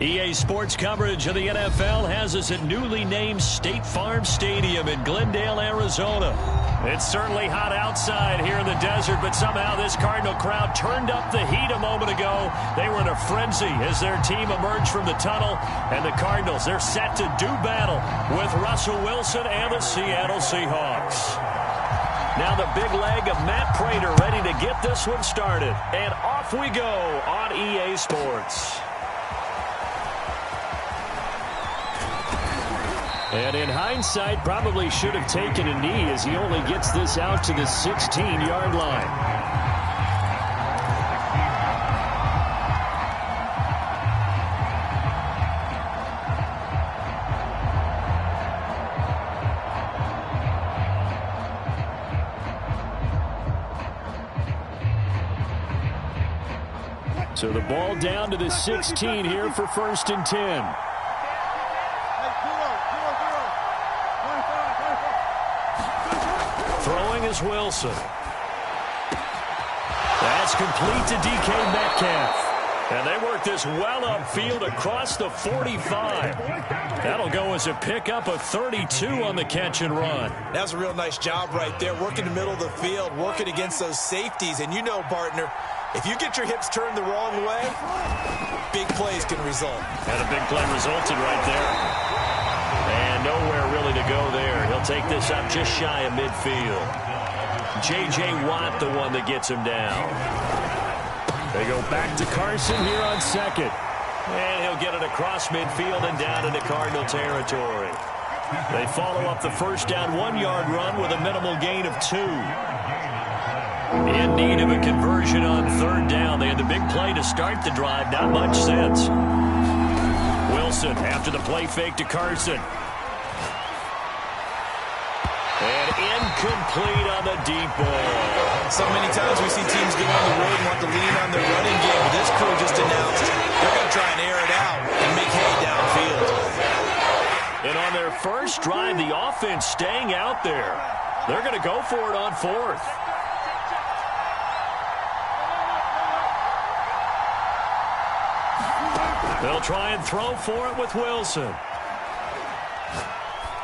EA Sports coverage of the NFL has us at newly named State Farm Stadium in Glendale, Arizona. It's certainly hot outside here in the desert, but somehow this Cardinal crowd turned up the heat a moment ago. They were in a frenzy as their team emerged from the tunnel, and the Cardinals, they're set to do battle with Russell Wilson and the Seattle Seahawks. Now the big leg of Matt Prater ready to get this one started, and off we go on EA Sports. And in hindsight, probably should have taken a knee as he only gets this out to the 16-yard line. So the ball down to the 16 here for 1st and 10. Throwing is Wilson. That's complete to DK Metcalf. And they work this well upfield across the 45. That'll go as a pickup of 32 on the catch and run. That was a real nice job right there, working the middle of the field, working against those safeties. And you know, partner, if you get your hips turned the wrong way, big plays can result. And a big play resulted right there. And nowhere really to go there. He'll take this up just shy of midfield. J.J. Watt, the one that gets him down. They go back to Carson here on 2nd. And he'll get it across midfield and down into Cardinal territory. They follow up the first down 1-yard run with a minimal gain of 2. In need of a conversion on 3rd down. They had the big play to start the drive. Not much sense. Wilson after the play fake to Carson. And incomplete on the deep ball. So many times we see teams go on the road and want to lean on their running game. But this crew just announced they're going to try and air it out and make hay downfield. And on their first drive, the offense staying out there. They're going to go for it on 4th. They'll try and throw for it with Wilson.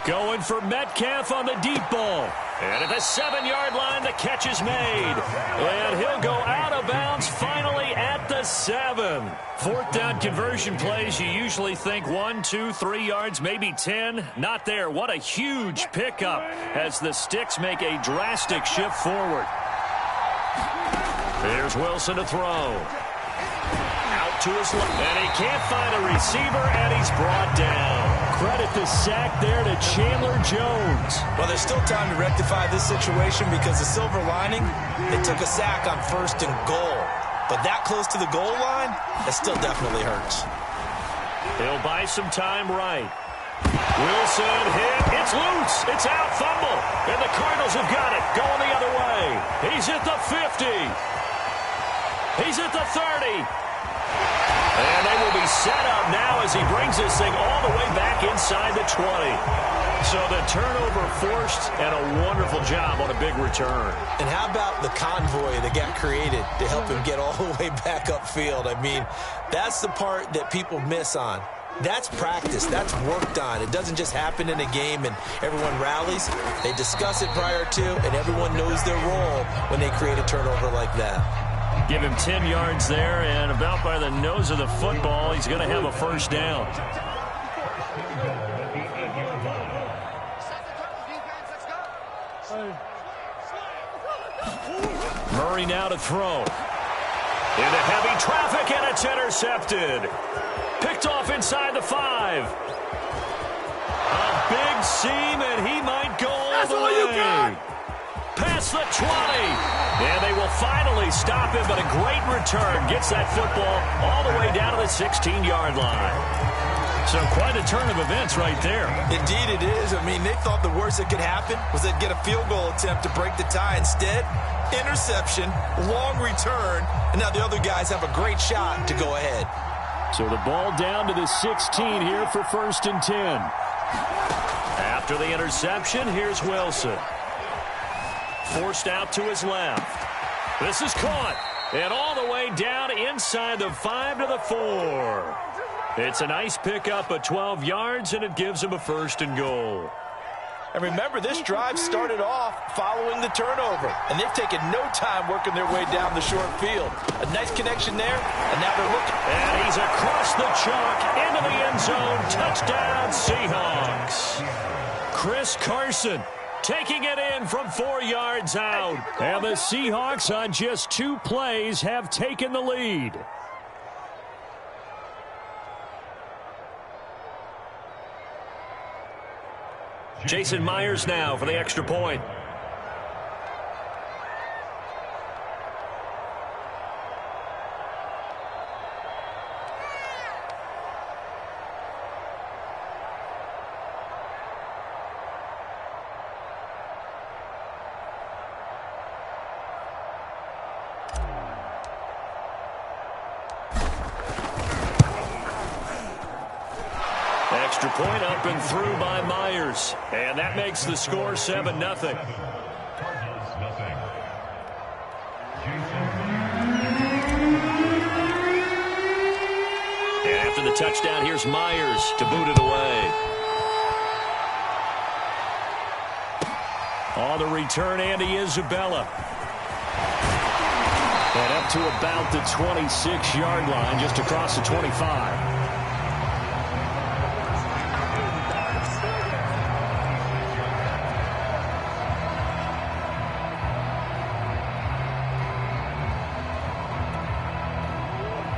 Going for Metcalf on the deep ball. And at the 7-yard line, the catch is made. And he'll go out of bounds finally at the 7. 4th down conversion plays, you usually think 1, 2, 3 yards, maybe 10. Not there. What a huge pickup as the Sticks make a drastic shift forward. Here's Wilson to throw. To his left, and he can't find a receiver, and he's brought down. Credit the sack there to Chandler Jones. Well, there's still time to rectify this situation because the silver lining, they took a sack on 1st and goal. But that close to the goal line, that still definitely hurts. He'll buy some time right. Wilson hit. It's loose. It's out. Fumble. And the Cardinals have got it. Going the other way. He's at the 50. He's at the 30. And they will be set up now as he brings this thing all the way back inside the 20. So the turnover forced and a wonderful job on a big return. And how about the convoy that got created to help him get all the way back upfield? I mean, that's the part that people miss on. That's practice. That's worked on. It doesn't just happen in a game and everyone rallies. They discuss it prior to, and everyone knows their role when they create a turnover like that. Give him 10 yards there, and about by the nose of the football, he's going to have a 1st down. Murray now to throw. Into heavy traffic, and it's intercepted. Picked off inside the 5. A big seam, and he might go all the way. Past the 20. And they will finally stop him, but a great return. Gets that football all the way down to the 16-yard line. So quite a turn of events right there. Indeed it is. I mean, they thought the worst that could happen was they'd get a field goal attempt to break the tie. Instead, interception, long return, and now the other guys have a great shot to go ahead. So the ball down to the 16 here for 1st and 10. After the interception, here's Wilson. Forced out to his left. This is caught. And all the way down inside the 5 to the 4. It's a nice pickup of 12 yards, and it gives him a 1st and goal. And remember, this drive started off following the turnover, and they've taken no time working their way down the short field. A nice connection there, and now they're looking. And he's across the chalk into the end zone. Touchdown, Seahawks. Chris Carson taking it in from 4 yards out. And the Seahawks on just 2 plays have taken the lead. Jason Myers now for the extra point. Extra point up and through by Myers. And that makes the score 7-0. And after the touchdown, here's Myers to boot it away. On the return, Andy Isabella. And up to about the 26-yard line, just across the 25.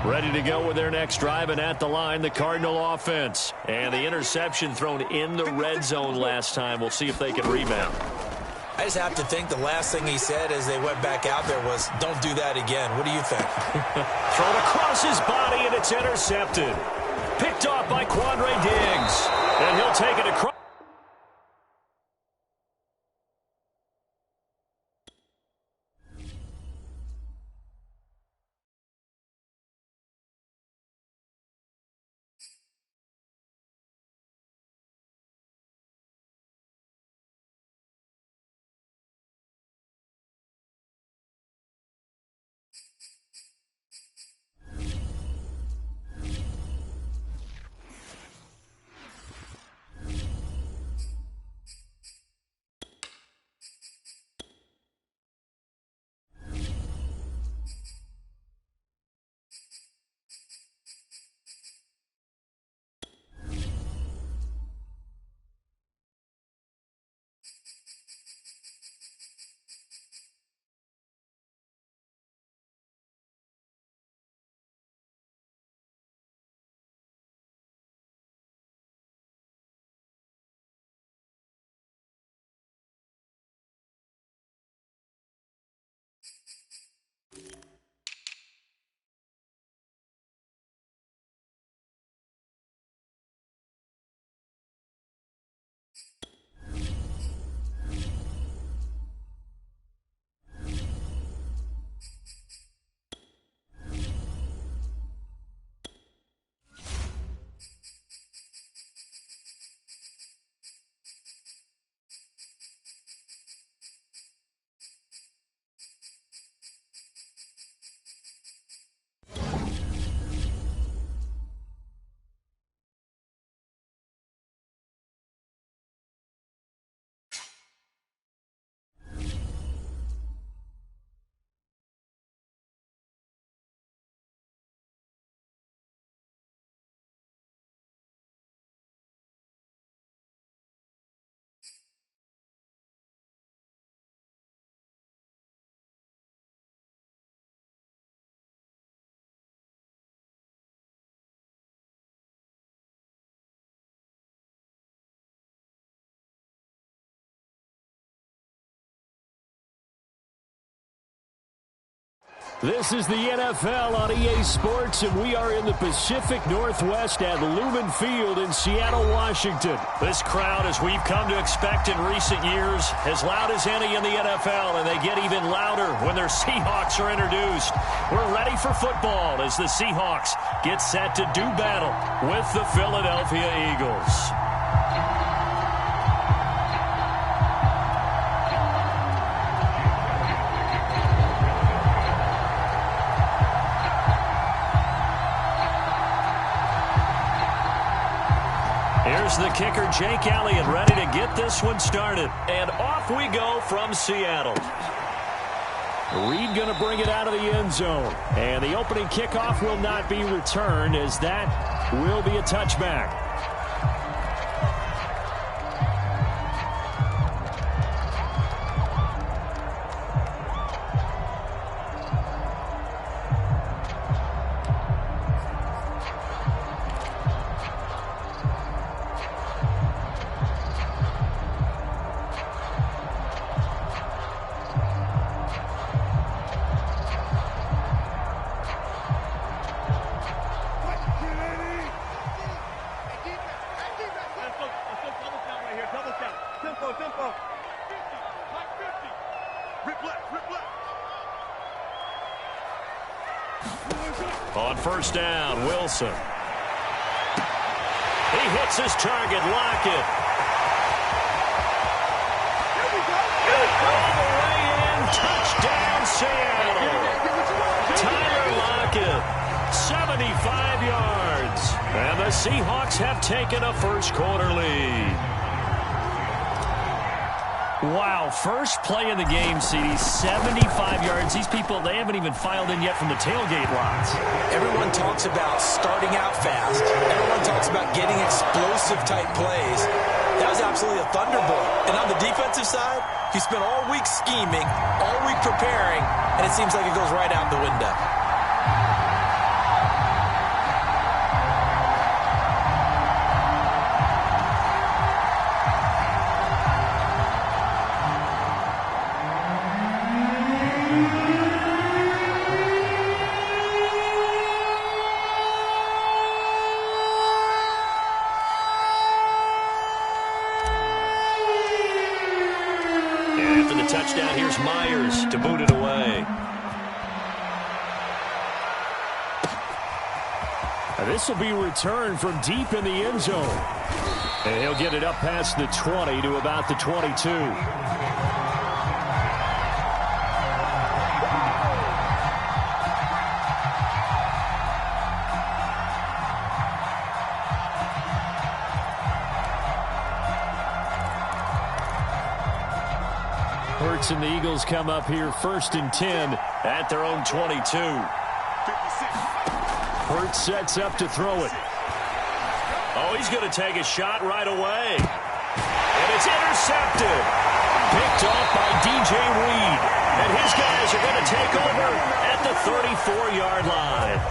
Ready to go with their next drive, and at the line, the Cardinal offense. And the interception thrown in the red zone last time. We'll see if they can rebound. I just have to think the last thing he said as they went back out there was, don't do that again. What do you think? Thrown across his body, and it's intercepted. Picked off by Quandre Diggs. And he'll take it across. This is the NFL on EA Sports, and we are in the Pacific Northwest at Lumen Field in Seattle, Washington. This crowd, as we've come to expect in recent years, as loud as any in the NFL, and they get even louder when their Seahawks are introduced. We're ready for football as the Seahawks get set to do battle with the Philadelphia Eagles. Here's the kicker, Jake Elliott, ready to get this one started. And off we go from Seattle. Reed going to bring it out of the end zone. And the opening kickoff will not be returned, as that will be a touchback. On first down, Wilson. He hits his target, Lockett. All the way in, touchdown, Seattle. Tyler Lockett, 75 yards. And the Seahawks have taken a first quarter lead. Wow, first play in the game, CD, 75 yards. These people, they haven't even filed in yet from the tailgate lots. Everyone talks about starting out fast. Everyone talks about getting explosive-type plays. That was absolutely a thunderbolt. And on the defensive side, he spent all week scheming, all week preparing, and it seems like it goes right out the window. Touchdown, here's Myers to boot it away. This will be returned from deep in the end zone. And he'll get it up past the 20 to about the 22. And the Eagles come up here first and 10 at their own 22. Hurts sets up to throw it. Oh, he's going to take a shot right away. And it's intercepted. Picked off by DJ Reed. And his guys are going to take over at the 34-yard line.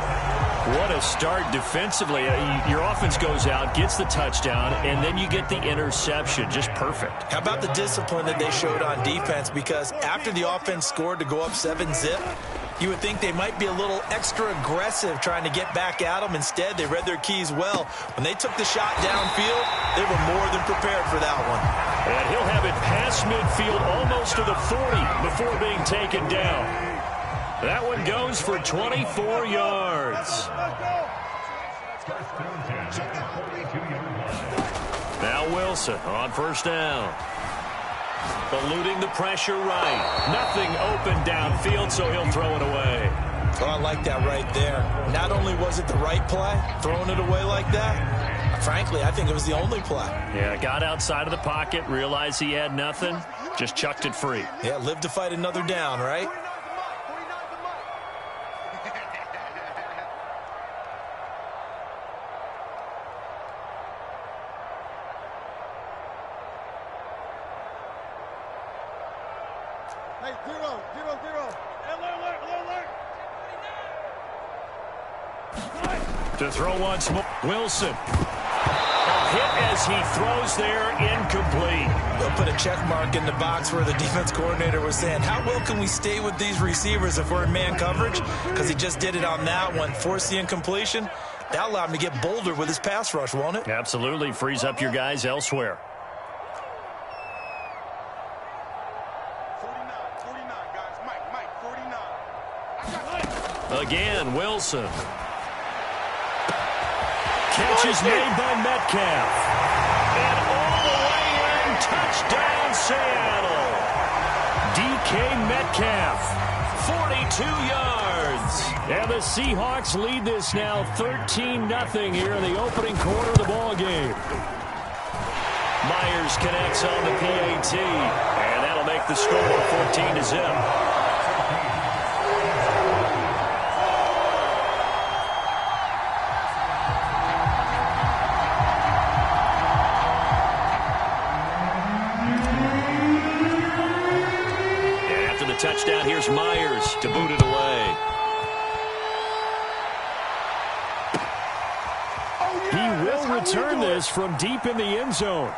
What a start defensively. Your offense goes out, gets the touchdown, and then you get the interception. Just perfect. How about the discipline that they showed on defense? Because after the offense scored to go up 7-zip, you would think they might be a little extra aggressive trying to get back at them. Instead, they read their keys well. When they took the shot downfield, they were more than prepared for that one. And he'll have it past midfield almost to the 40 before being taken down. That one goes for 24 yards. Now Wilson on first down. Eluding the pressure right. Nothing open downfield, so he'll throw it away. Oh, I like that right there. Not only was it the right play, throwing it away like that, frankly, I think it was the only play. Yeah, got outside of the pocket, realized he had nothing, just chucked it free. Yeah, live to fight another down, right? Hey, zero. Alert. To throw once more, Wilson. A hit as he throws there, incomplete. They'll put a check mark in the box where the defense coordinator was saying, how well can we stay with these receivers if we're in man coverage? Because he just did it on that one, forced the incompletion. That allowed him to get bolder with his pass rush, won't it? Absolutely, frees up your guys elsewhere. 49, guys. Mike, 49. Again, Wilson. Catch is made by Metcalf. And all the way in, touchdown Seattle. DK Metcalf, 42 yards. And the Seahawks lead this now 13-0 here in the opening quarter of the ball game. Myers connects on the PAT, and that'll make the score 14-0. Touchdown, here's Myers to boot it away. He will return this from deep in the end zone.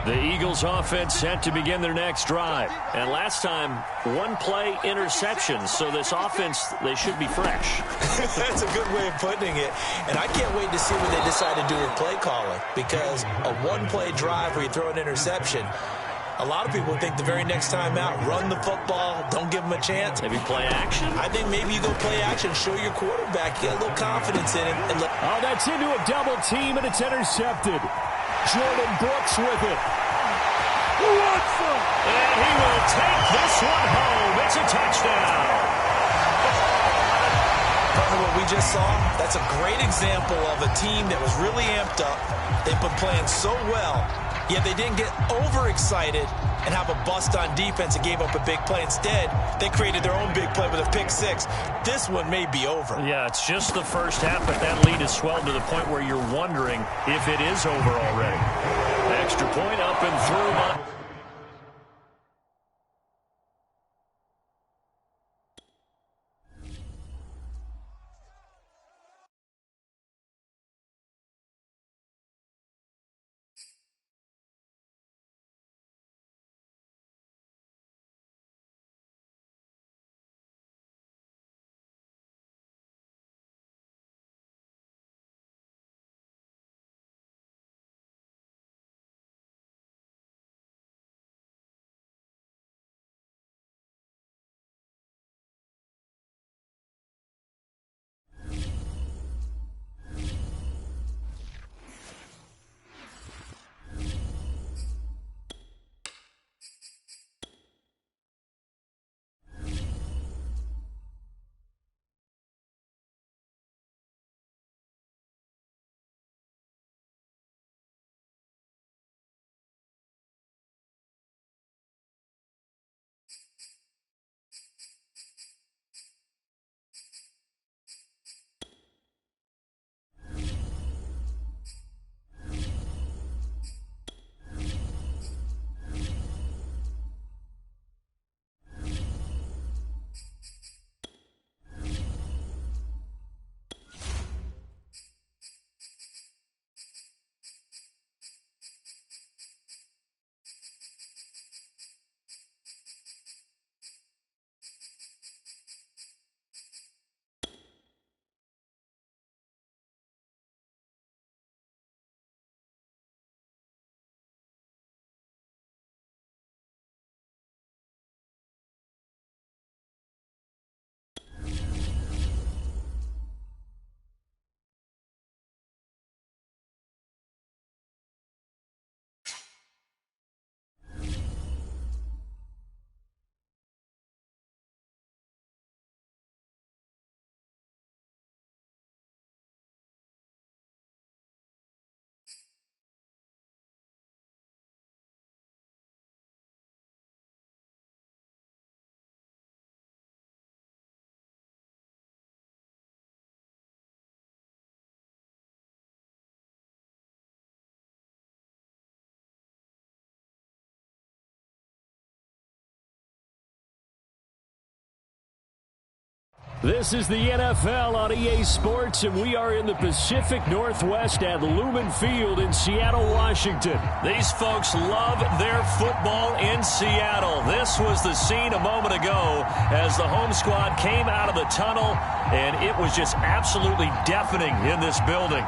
The Eagles offense set to begin their next drive. And last time, one-play interception. So this offense, they should be fresh. That's a good way of putting it. And I can't wait to see what they decide to do with play calling. Because a one-play drive where you throw an interception, a lot of people think the very next time out, run the football, don't give them a chance. Maybe play action? I think maybe you go play action, show your quarterback, get a little confidence in him. And oh, that's into a double team, and it's intercepted. Jordan Brooks with it. And he will take this one home. It's a touchdown. What we just saw, that's a great example of a team that was really amped up. They've been playing so well, yet they didn't get overexcited and have a bust on defense and gave up a big play. Instead, they created their own big play with a pick six. This one may be over. Yeah, it's just the first half, but that lead has swelled to the point where you're wondering if it is over already. Extra point up and through. This is the NFL on EA Sports, and we are in the Pacific Northwest at Lumen Field in Seattle, Washington. These folks love their football in Seattle. This was the scene a moment ago as the home squad came out of the tunnel, and it was just absolutely deafening in this building.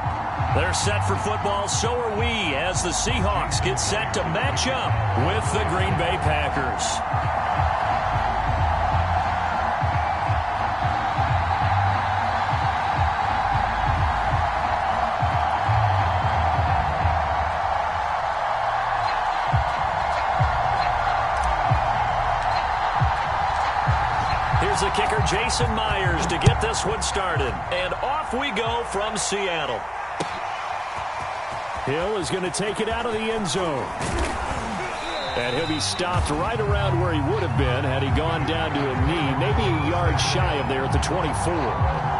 They're set for football, so are we, as the Seahawks get set to match up with the Green Bay Packers. Here's the kicker, Jason Myers, to get this one started. And off we go from Seattle. Hill is going to take it out of the end zone. And he'll be stopped right around where he would have been had he gone down to a knee, maybe a yard shy of there at the 24.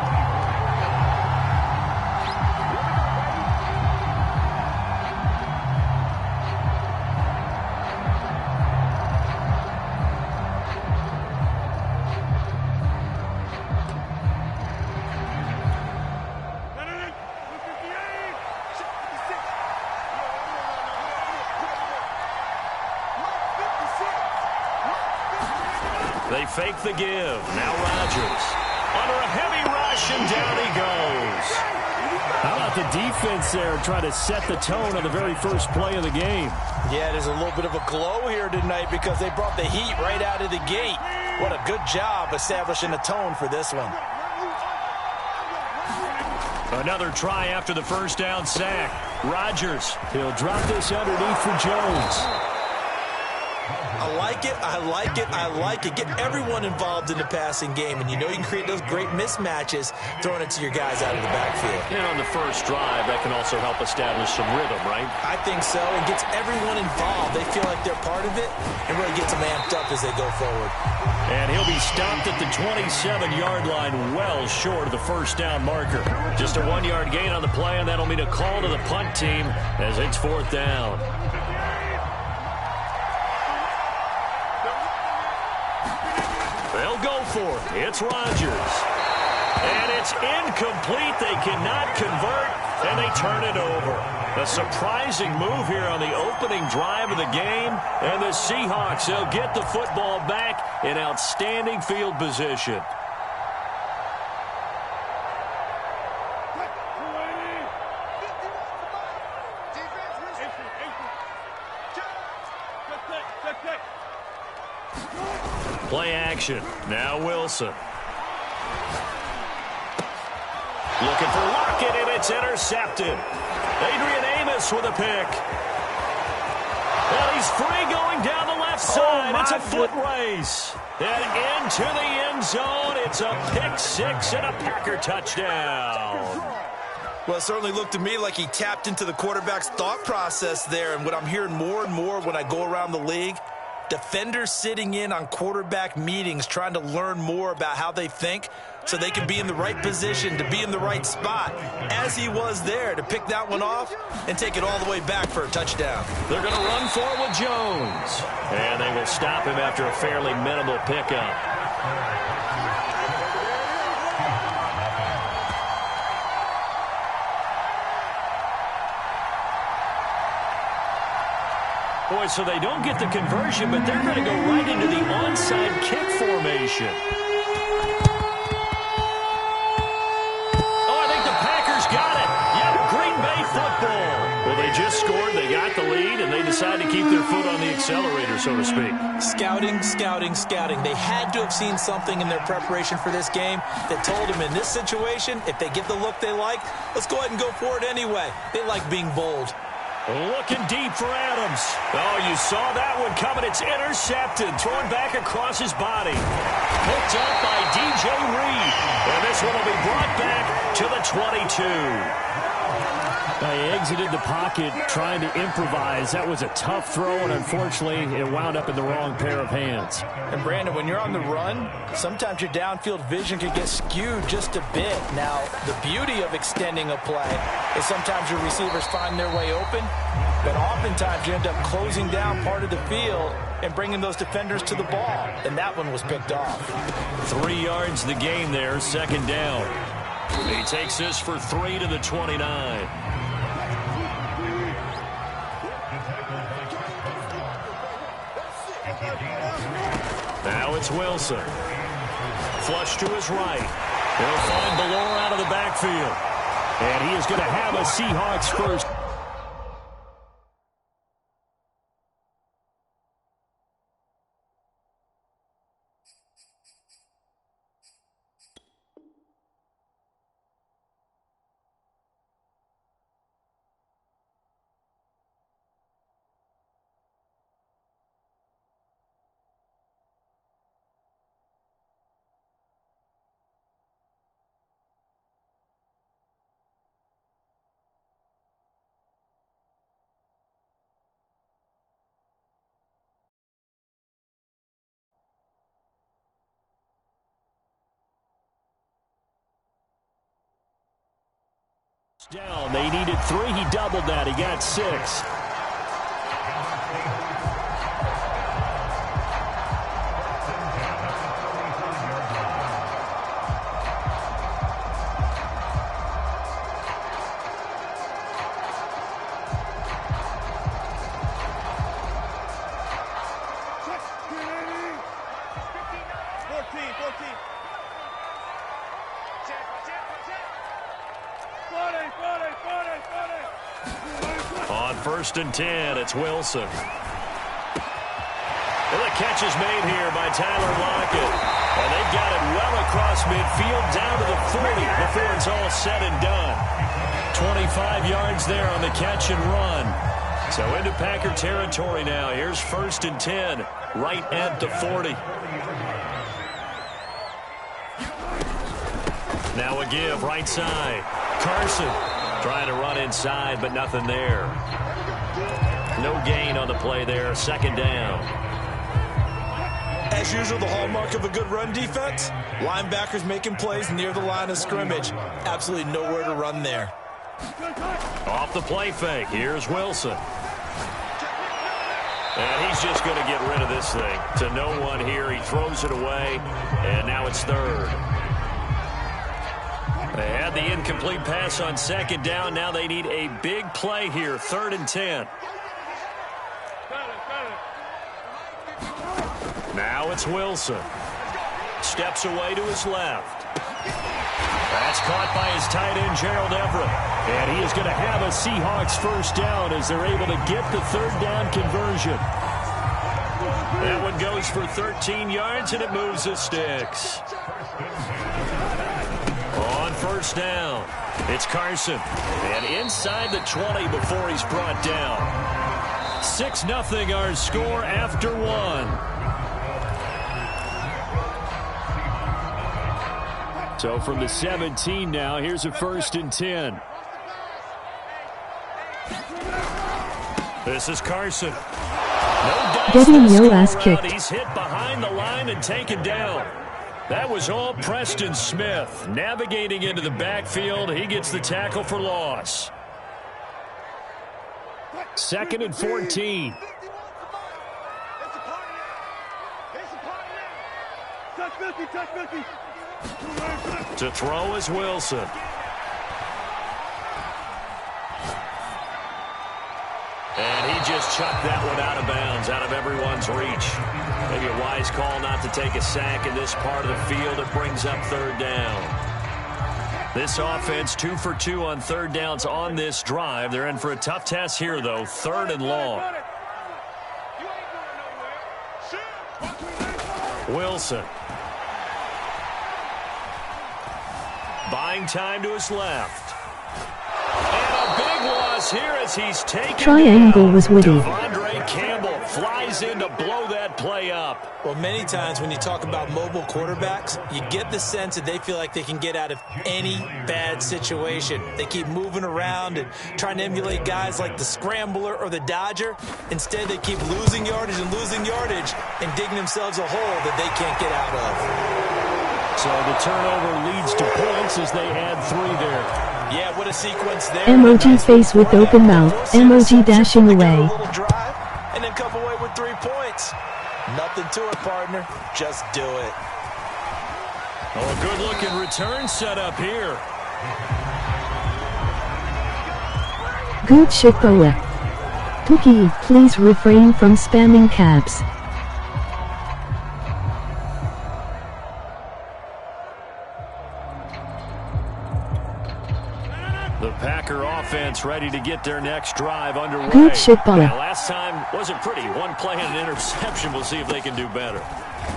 They fake the give. Now Rodgers. Under a heavy rush, and down he goes. How about the defense there trying to set the tone on the very first play of the game? Yeah, there's a little bit of a glow here tonight because they brought the heat right out of the gate. What a good job establishing the tone for this one. Another try after the first down sack. Rodgers. He'll drop this underneath for Jones. I like it, I like it, I like it. Get everyone involved in the passing game, and you know you can create those great mismatches throwing it to your guys out of the backfield. And on the first drive, that can also help establish some rhythm, right? I think so. It gets everyone involved. They feel like they're part of it and really gets them amped up as they go forward. And he'll be stopped at the 27-yard line, well short of the first down marker. Just a 1-yard gain on the play, and that'll mean a call to the punt team as it's fourth down. They'll go for it. It's Rodgers. And it's incomplete. They cannot convert, and they turn it over. A surprising move here on the opening drive of the game. And the Seahawks, they'll get the football back in outstanding field position. Play action. Now Wilson. Looking for Lockett, and it's intercepted. Adrian Amos with a pick. And he's free going down the left side. It's a foot race. And into the end zone. It's a pick six and a Packer touchdown. Well, it certainly looked to me like he tapped into the quarterback's thought process there. And what I'm hearing more and more when I go around the league, defenders sitting in on quarterback meetings trying to learn more about how they think so they can be in the right position to be in the right spot, as he was there to pick that one off and take it all the way back for a touchdown. They're going to run for it with Jones. And they will stop him after a fairly minimal pickup. Boy, so they don't get the conversion, but they're going to go right into the onside kick formation. Oh, I think the Packers got it. Yep, Green Bay football. Well, they just scored, they got the lead, and they decide to keep their foot on the accelerator, so to speak. Scouting, scouting, scouting. They had to have seen something in their preparation for this game that told them in this situation, if they get the look they like, let's go ahead and go for it anyway. They like being bold. Looking deep for Adams. Oh, you saw that one coming. It's intercepted. Thrown back across his body. Picked up by DJ Reed. And this one will be brought back to the 22. They exited the pocket trying to improvise. That was a tough throw, and unfortunately, it wound up in the wrong pair of hands. And, Brandon, when you're on the run, sometimes your downfield vision can get skewed just a bit. Now, the beauty of extending a play is sometimes your receivers find their way open, but oftentimes you end up closing down part of the field and bringing those defenders to the ball, and that one was picked off. 3 yards the game there, second down. He takes this for 3 to the 29. Now it's Wilson. Flush to his right. He'll find Ballore out of the backfield. And he is going to have a Seahawks first. Down. They needed 3. He doubled that. He got 6. On 1st and 10, it's Wilson. And the catch is made here by Tyler Lockett. And they've got it well across midfield down to the 40 before it's all said and done. 25 yards there on the catch and run. So into Packer territory now. Here's 1st and 10, right at the 40. Now a give, right side. Carson trying to run inside, but nothing there. No gain on the play there. 2nd down. As usual, the hallmark of a good run defense, linebackers making plays near the line of scrimmage. Absolutely nowhere to run there. Off the play fake. Here's Wilson. And he's just going to get rid of this thing. To no one here. He throws it away, and now it's 3rd. They had the incomplete pass on 2nd down. Now they need a big play here. 3rd and 10. Now it's Wilson. Steps away to his left. That's caught by his tight end, Gerald Everett. And he is going to have a Seahawks 1st down as they're able to get the 3rd down conversion. That one goes for 13 yards, and it moves the sticks. On 1st down, it's Carson. And inside the 20 before he's brought down. 6-0 our score after 1. So from the 17 now, here's a 1st and 10. This is Carson. Getting your ass kicked. He's hit behind the line and taken down. That was all Preston Smith. Navigating into the backfield, he gets the tackle for loss. 2nd and 14. To throw is Wilson. And he just chucked that one out of bounds, out of everyone's reach. Maybe a wise call not to take a sack in this part of the field. It brings up 3rd down. This offense 2 for 2 on 3rd downs on this drive. They're in for a tough test here, though. 3rd and long. Wilson. Buying time to his left. And a big loss here as he's taken Triangle down. was witty. Devondre Campbell flies in to blow that play up. Well, many times when you talk about mobile quarterbacks, you get the sense that they feel like they can get out of any bad situation. They keep moving around and trying to emulate guys like the Scrambler or the Dodger. Instead, they keep losing yardage and digging themselves a hole that they can't get out of. So the turnover leads to points as they add 3 there. Yeah, what a sequence there. Emoji face with open mouth. Emoji dashing away. Drive and then come away with 3 points. Nothing to it, partner. Just do it. Oh, a good-looking return set up here. Good shit, Boa. Pookie, please refrain from spamming caps. The Packer offense ready to get their next drive underway. Good shit, Boa. Last time wasn't pretty. One play and an interception. We'll see if they can do better.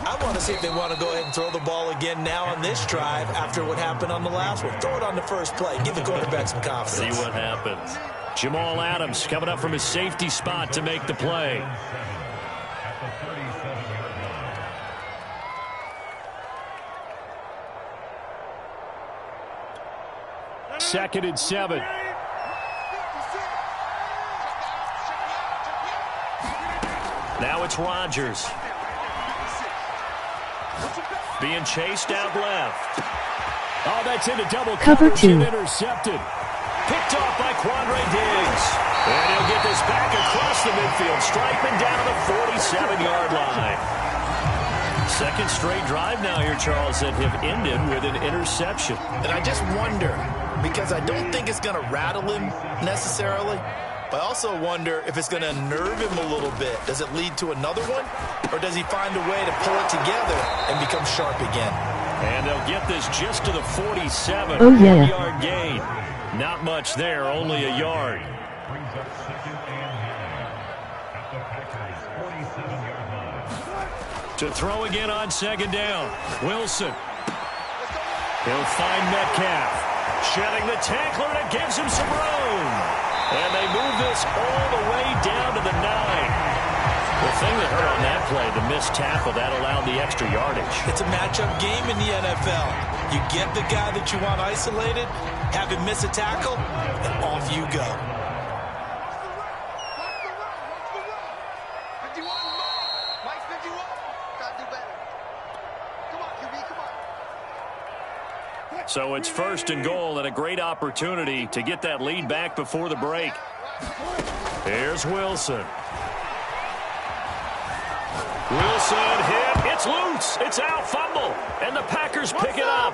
I want to see if they want to go ahead and throw the ball again now on this drive after what happened on the last one. Throw it on the first play. Give the quarterback some confidence. See what happens. Jamal Adams coming up from his safety spot to make the play. Second and 7. Now it's Rodgers. Being chased out left. Oh, that's into double Cover coverage 2. and intercepted. Picked off by Quandre Diggs. And he'll get this back across the midfield stripe and down to the 47-yard line. Second straight drive now here, Charles, that have ended with an interception. And I just wonder, because I don't think it's going to rattle him necessarily, but I also wonder if it's going to unnerve him a little bit. Does it lead to another one? Or does he find a way to pull it together and become sharp again? And they'll get this just to the 47. Oh, yeah. Yard gain. Not much there, only a yard. To throw again on second down. Wilson. He'll find Metcalf. Shedding the tackler, and it gives him some room. And they move this all the way down to the 9. The thing that hurt on that play, the missed tackle, that allowed the extra yardage. It's a matchup game in the NFL. You get the guy that you want isolated, have him miss a tackle, and off you go. So it's first and goal and a great opportunity to get that lead back before the break. Here's Wilson. Wilson hit. It's loose. It's out. Fumble. And the Packers pick it up.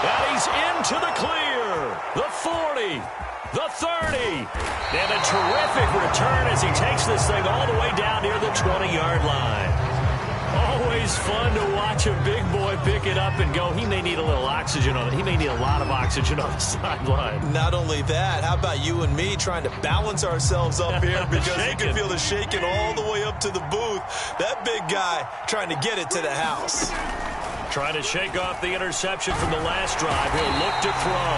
And he's into the clear. The 40. The 30. And a terrific return as he takes this thing all the way down near the 20-yard line. Always fun to watch a big boy pick it up and go. He may need a little oxygen on it. He may need a lot of oxygen on the sideline. Not only that, how about you and me trying to balance ourselves up here because you can feel the shaking all the way up to the booth. That big guy trying to get it to the house. Trying to shake off the interception from the last drive. He'll look to throw.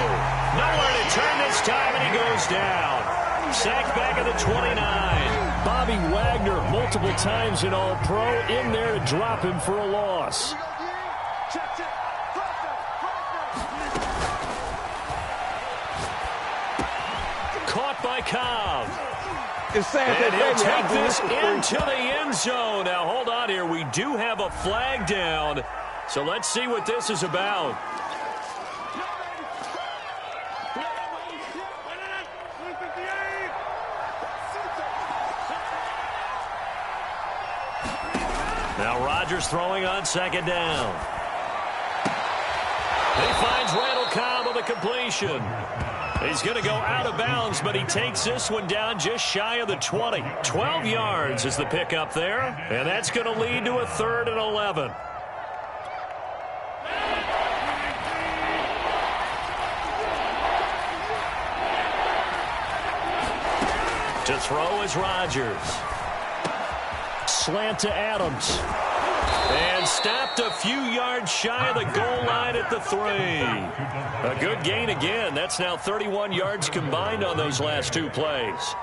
Nowhere to turn this time, and he goes down. Sacked back at the 29. Bobby Wagner, multiple times in All-Pro, in there to drop him for a loss. Caught by Cobb. And he'll take this into the end zone. Now, hold on here. We do have a flag down. So let's see what this is about. Now Rodgers throwing on second down. He finds Randall Cobb on the completion. He's going to go out of bounds, but he takes this one down just shy of the 20. 12 yards is the pickup there, and that's going to lead to a 3rd and 11. To throw is Rodgers. Slant to Adams. And stopped a few yards shy of the goal line at the 3. A good gain again. That's now 31 yards combined on those last 2 plays.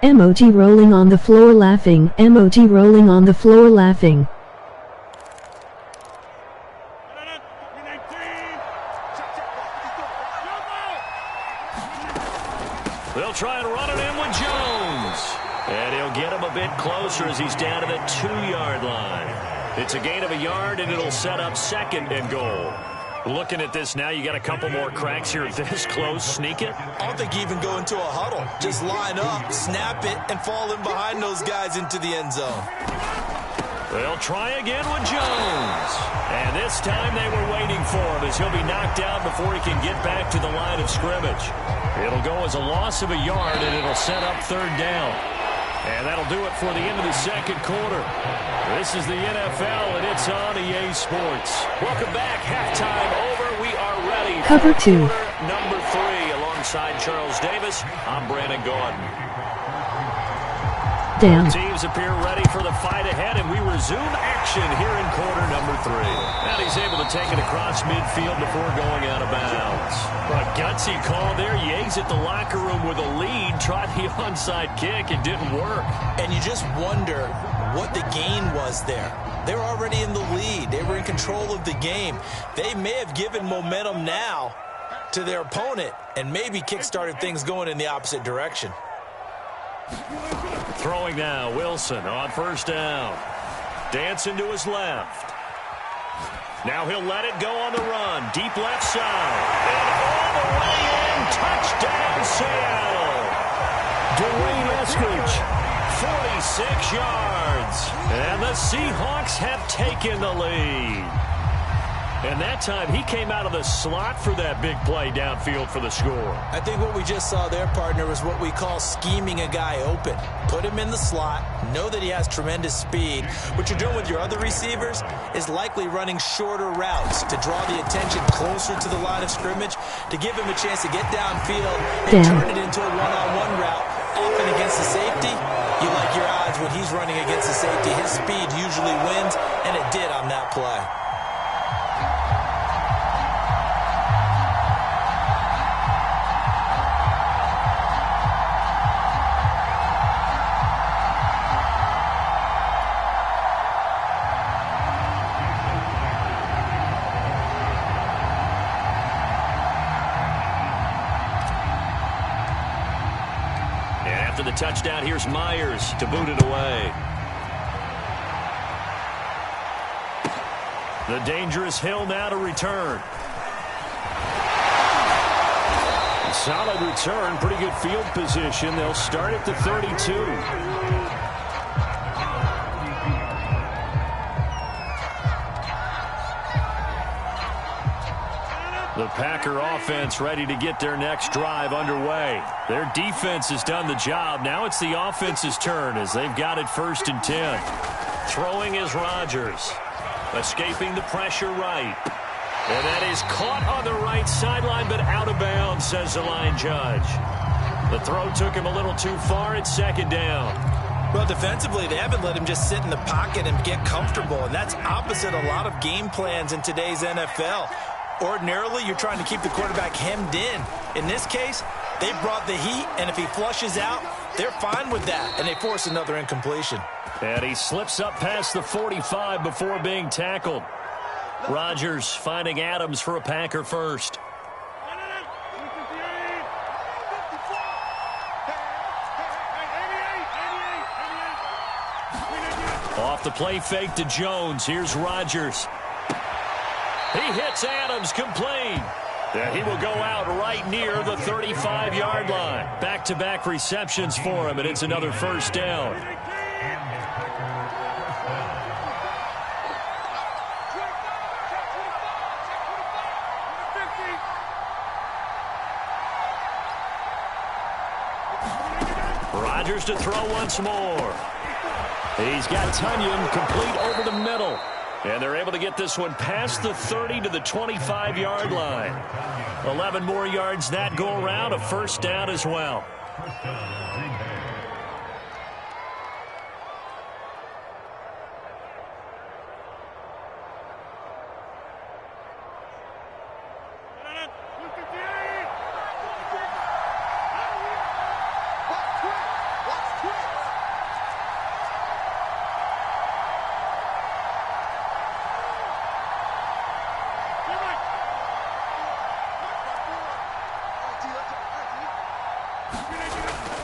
Emoji rolling on the floor laughing. Emoji rolling on the floor laughing. They'll try and run it in with Jones. And he'll get him a bit closer as he's down to the 2-yard line. It's a gain of a yard, and it'll set up 2nd and goal. Looking at this now, you got a couple more cracks here this close. Sneak it. I don't think you even go into a huddle. Just line up, snap it, and fall in behind those guys into the end zone. They'll try again with Jones. And this time they were waiting for him as he'll be knocked down before he can get back to the line of scrimmage. It'll go as a loss of a yard, and it'll set up 3rd down. And that'll do it for the end of the 2nd quarter. This is the NFL, and it's on EA Sports. Welcome back. Halftime over. We are ready Cover 2. Quarter number 3. Alongside Charles Davis, I'm Brandon Gordon. Down. Teams appear ready for the fight ahead, and we resume action here in quarter number 3. And he's able to take it across midfield before going out of bounds. A gutsy call there. Yates at the locker room with a lead. Tried the onside kick. It didn't work. And you just wonder what the gain was there. They were already in the lead. They were in control of the game. They may have given momentum now to their opponent and maybe kick-started things going in the opposite direction. Throwing now, Wilson on 1st down. Dancing to his left. Now he'll let it go on the run. Deep left side. And all the way in. Touchdown, Seattle. Dwayne Eskridge, 46 yards. And the Seahawks have taken the lead. And that time, he came out of the slot for that big play downfield for the score. I think what we just saw there, partner, is what we call scheming a guy open. Put him in the slot, know that he has tremendous speed. What you're doing with your other receivers is likely running shorter routes to draw the attention closer to the line of scrimmage, to give him a chance to get downfield and turn it into a one-on-one route. Often against the safety, you like your odds when he's running against the safety. His speed usually wins, and it did on that play. After the touchdown, here's Myers to boot it away. The dangerous Hill now to return. Solid return, pretty good field position. They'll start at the 32. The Packer offense ready to get their next drive underway. Their defense has done the job. Now it's the offense's turn as they've got it 1st and 10. Throwing is Rodgers. Escaping the pressure right. And that is caught on the right sideline, but out of bounds, says the line judge. The throw took him a little too far. It's 2nd down. Well, defensively, they haven't let him just sit in the pocket and get comfortable, and that's opposite a lot of game plans in today's NFL. Ordinarily, you're trying to keep the quarterback hemmed in. In this case, they brought the heat, and if he flushes out, they're fine with that, and they force another incompletion. And he slips up past the 45 before being tackled. Rodgers finding Adams for a Packer first. Off the play fake to Jones. Here's Rodgers. He hits Adams complete. And he will go out right near the 35-yard line. Back-to-back receptions for him, and it's another 1st down. Rodgers to throw once more. He's got Tunyon complete over the middle. And they're able to get this one past the 30 to the 25-yard line. 11 more yards that go around, a 1st down as well.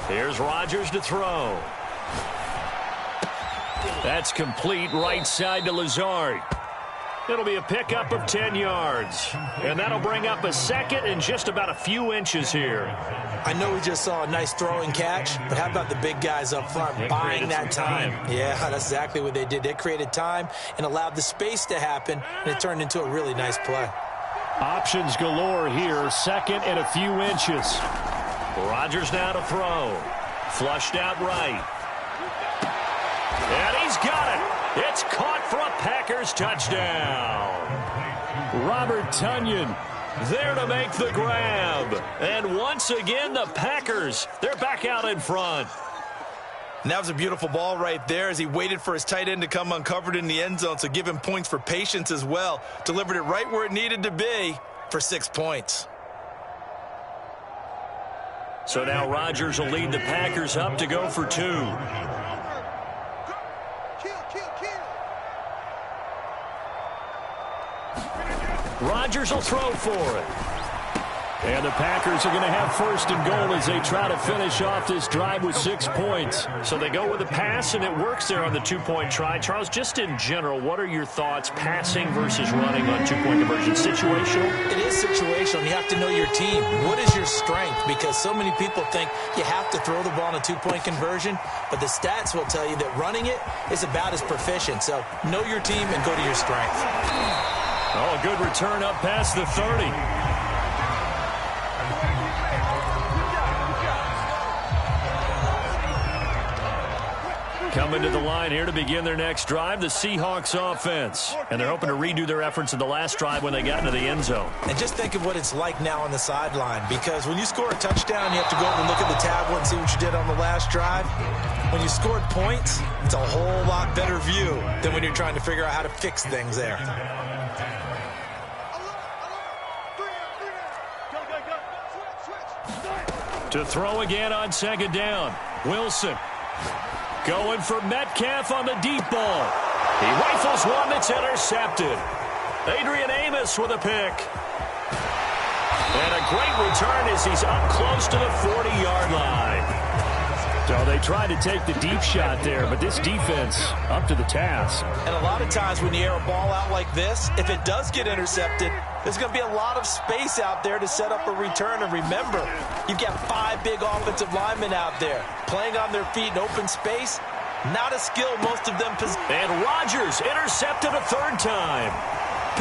Here's Rodgers to throw. That's complete right side to Lazard. It'll be a pickup of 10 yards. And that'll bring up a 2nd and just about a few inches here. I know we just saw a nice throwing catch, but how about the big guys up front buying that time? Yeah, that's exactly what they did. They created time and allowed the space to happen, and it turned into a really nice play. Options galore here. 2nd and a few inches. Rodgers now to throw. Flushed out right. And he's got it. It's caught for a Packers touchdown. Robert Tunyon there to make the grab. And once again, the Packers, they're back out in front. And that was a beautiful ball right there as he waited for his tight end to come uncovered in the end zone, so give him points for patience as well. Delivered it right where it needed to be for 6 points. So now Rodgers will lead the Packers up to go for 2. Rodgers will throw for it. And the Packers are going to have first and goal as they try to finish off this drive with 6 points. So they go with a pass, and it works there on the two-point try. Charles, just in general, what are your thoughts passing versus running on two-point conversion? Situational? It is situational. You have to know your team. What is your strength? Because so many people think you have to throw the ball in a two-point conversion, but the stats will tell you that running it is about as proficient. So know your team and go to your strength. Oh, a good return up past the 30. Coming to the line here to begin their next drive, the Seahawks offense. And they're hoping to redo their efforts in the last drive when they got into the end zone. And just think of what it's like now on the sideline, because when you score a touchdown, you have to go over and look at the tablet and see what you did on the last drive. When you scored points, it's a whole lot better view than when you're trying to figure out how to fix things there. To throw again on second down, Wilson. Going for Metcalf on the deep ball. He rifles one that's intercepted. Adrian Amos with a pick. And a great return as he's up close to the 40-yard line. So they tried to take the deep shot there, but this defense up to the task. And a lot of times when you air a ball out like this, if it does get intercepted, there's going to be a lot of space out there to set up a return. And remember, you've got 5 big offensive linemen out there playing on their feet in open space. Not a skill most of them possess. And Rodgers intercepted a third time.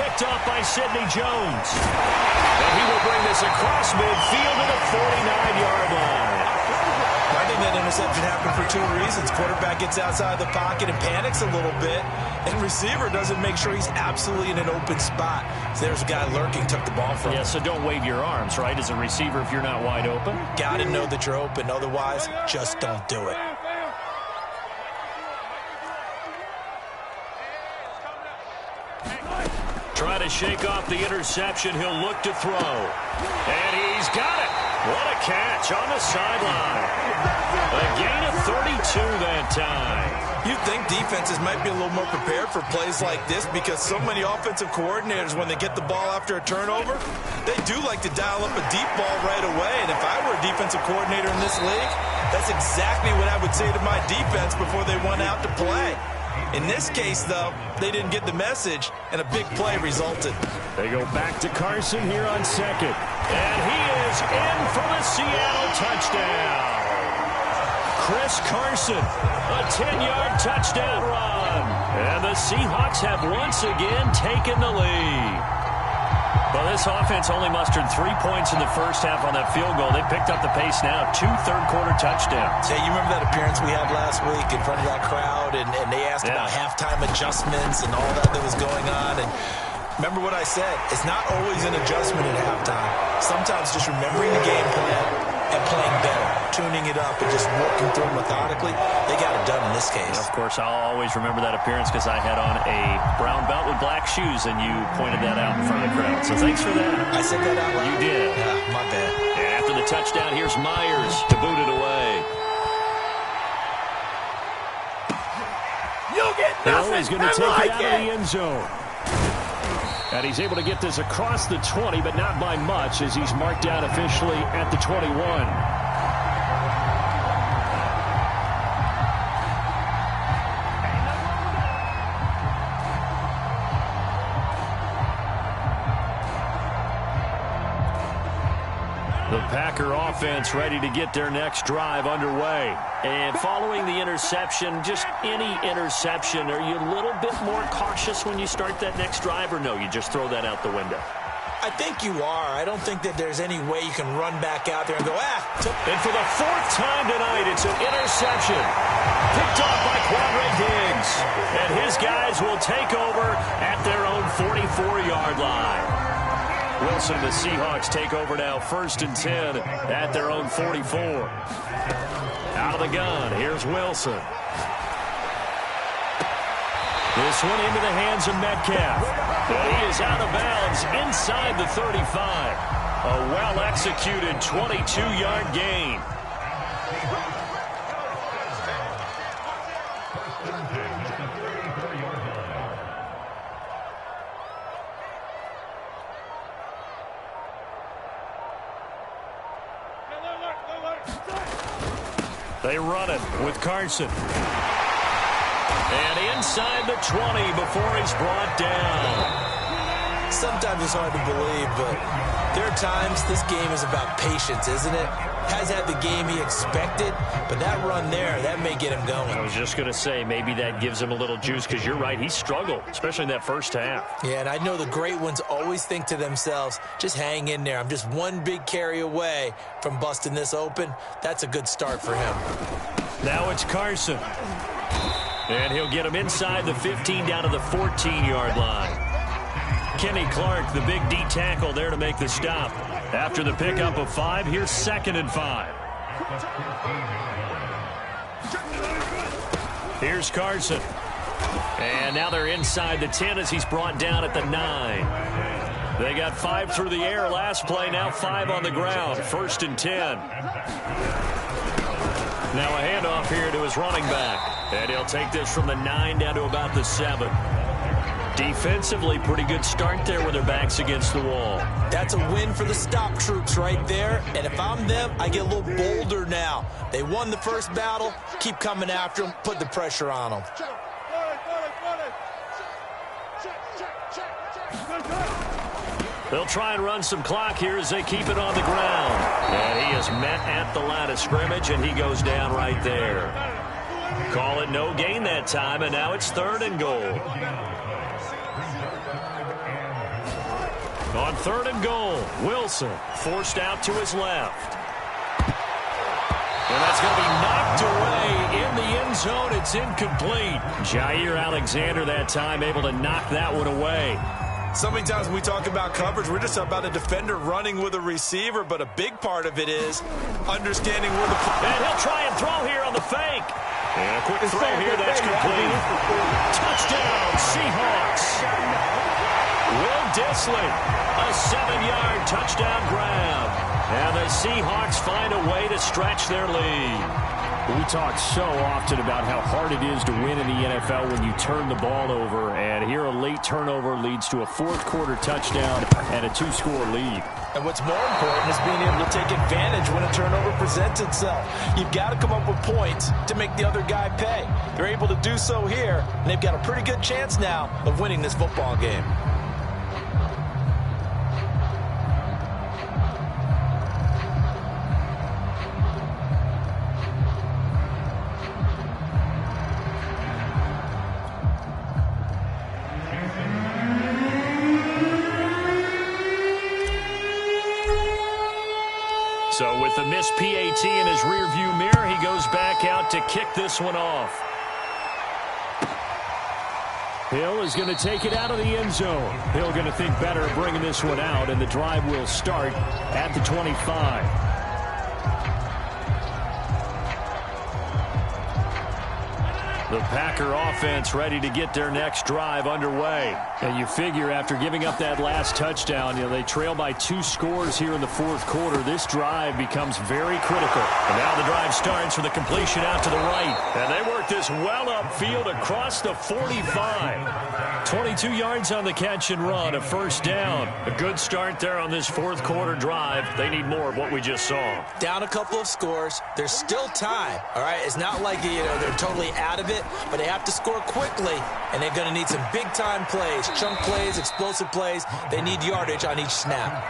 Picked off by Sidney Jones. And he will bring this across midfield to the 49-yard line. I think that interception happened for 2 reasons. Quarterback gets outside of the pocket and panics a little bit, and receiver doesn't make sure he's absolutely in an open spot. So there's a guy lurking, took the ball from him. Yeah, so don't wave your arms, right, as a receiver if you're not wide open. Got to know that you're open. Otherwise, just don't do it. Try to shake off the interception. He'll look to throw. And he's got it. What a catch on the sideline. A gain of 32 that time. You'd think defenses might be a little more prepared for plays like this, because so many offensive coordinators, when they get the ball after a turnover, they do like to dial up a deep ball right away. And if I were a defensive coordinator in this league, that's exactly what I would say to my defense before they went out to play. In this case, though, they didn't get the message, and a big play resulted. They go back to Carson here on second. And he is in for the Seattle touchdown. Chris Carson, a 10-yard touchdown run. And the Seahawks have once again taken the lead. Well, this offense only mustered 3 points in the first half on that field goal. They picked up the pace now. 2 third-quarter touchdowns. Hey, you remember that appearance we had last week in front of that crowd, and they asked about halftime adjustments and all that was going on. And remember what I said. It's not always an adjustment at halftime. Sometimes just remembering the game plan and playing better, tuning it up and just working through it methodically. They got it done in this case. And of course, I'll always remember that appearance because I had on a brown belt with black shoes, and you pointed that out in front of the crowd. So thanks for that. I said that out loud? You did. Yeah, my bad. And after the touchdown, here's Myers to boot it away. You get nothing. He's going to take it out of the end zone. And he's able to get this across the 20, but not by much, as he's marked down officially at the 21. The Packer offense ready to get their next drive underway. And following the interception, just any interception, are you a little bit more cautious when you start that next drive, or no, you just throw that out the window? I think you are. I don't think that there's any way you can run back out there and go, And for the 4th time tonight, it's an interception. Picked off by Quadre Diggs. And his guys will take over at their own 44-yard line. Wilson, the Seahawks take over now, 1st and 10 at their own 44. Out of the gun, here's Wilson. This one into the hands of Metcalf. And he is out of bounds inside the 35. A well-executed 22-yard gain. They run it with Carson. And inside the 20 before he's brought down. Sometimes it's hard to believe, but there are times this game is about patience, isn't it? Has had the game he expected, but that run there, that may get him going. I was just going to say, maybe that gives him a little juice, because you're right, he struggled, especially in that first half. Yeah, and I know the great ones always think to themselves, just hang in there. I'm just one big carry away from busting this open. That's a good start for him. Now it's Carson. And he'll get him inside the 15 down to the 14-yard line. Kenny Clark, the big D tackle there to make the stop. After the pickup of 5, here's 2nd and 5. Here's Carson. And now they're inside the 10 as he's brought down at the 9. They got 5 through the air last play, now 5 on the ground. 1st and 10. Now a handoff here to his running back. And he'll take this from the 9 down to about the 7. Defensively, pretty good start there with their backs against the wall. That's a win for the stop troops right there. And if I'm them, I get a little bolder now. They won the first battle. Keep coming after them. Put the pressure on them. They'll try and run some clock here as they keep it on the ground. And he is met at the line of scrimmage, and he goes down right there. Call it no gain that time, and now it's 3rd and goal. On 3rd and goal, Wilson forced out to his left. And that's going to be knocked away in the end zone. It's incomplete. Jair Alexander that time able to knock that one away. So many times when we talk about coverage, we're just about a defender running with a receiver, but a big part of it is understanding where the... And he'll try and throw here on the fake. And a quick throw here, that's complete. Touchdown, Seahawks. Will Dissly, a 7-yard touchdown grab. And the Seahawks find a way to stretch their lead. We talk so often about how hard it is to win in the NFL when you turn the ball over. And here a late turnover leads to a 4th-quarter touchdown and a 2-score lead. And what's more important is being able to take advantage when a turnover presents itself. You've got to come up with points to make the other guy pay. They're able to do so here, and they've got a pretty good chance now of winning this football game. So with the missed PAT in his rearview mirror, he goes back out to kick this one off. Hill is going to take it out of the end zone. Hill going to think better of bringing this one out, and the drive will start at the 25. The Packer offense ready to get their next drive underway. And you figure after giving up that last touchdown, they trail by 2 scores here in the 4th quarter. This drive becomes very critical. And now the drive starts with a completion out to the right. And they work this well upfield across the 45. 22 yards on the catch and run, a 1st down. A good start there on this 4th quarter drive. They need more of what we just saw. Down a couple of scores. There's still time, all right? It's not like they're totally out of it, but they have to score quickly, and they're going to need some big-time plays, chunk plays, explosive plays. They need yardage on each snap.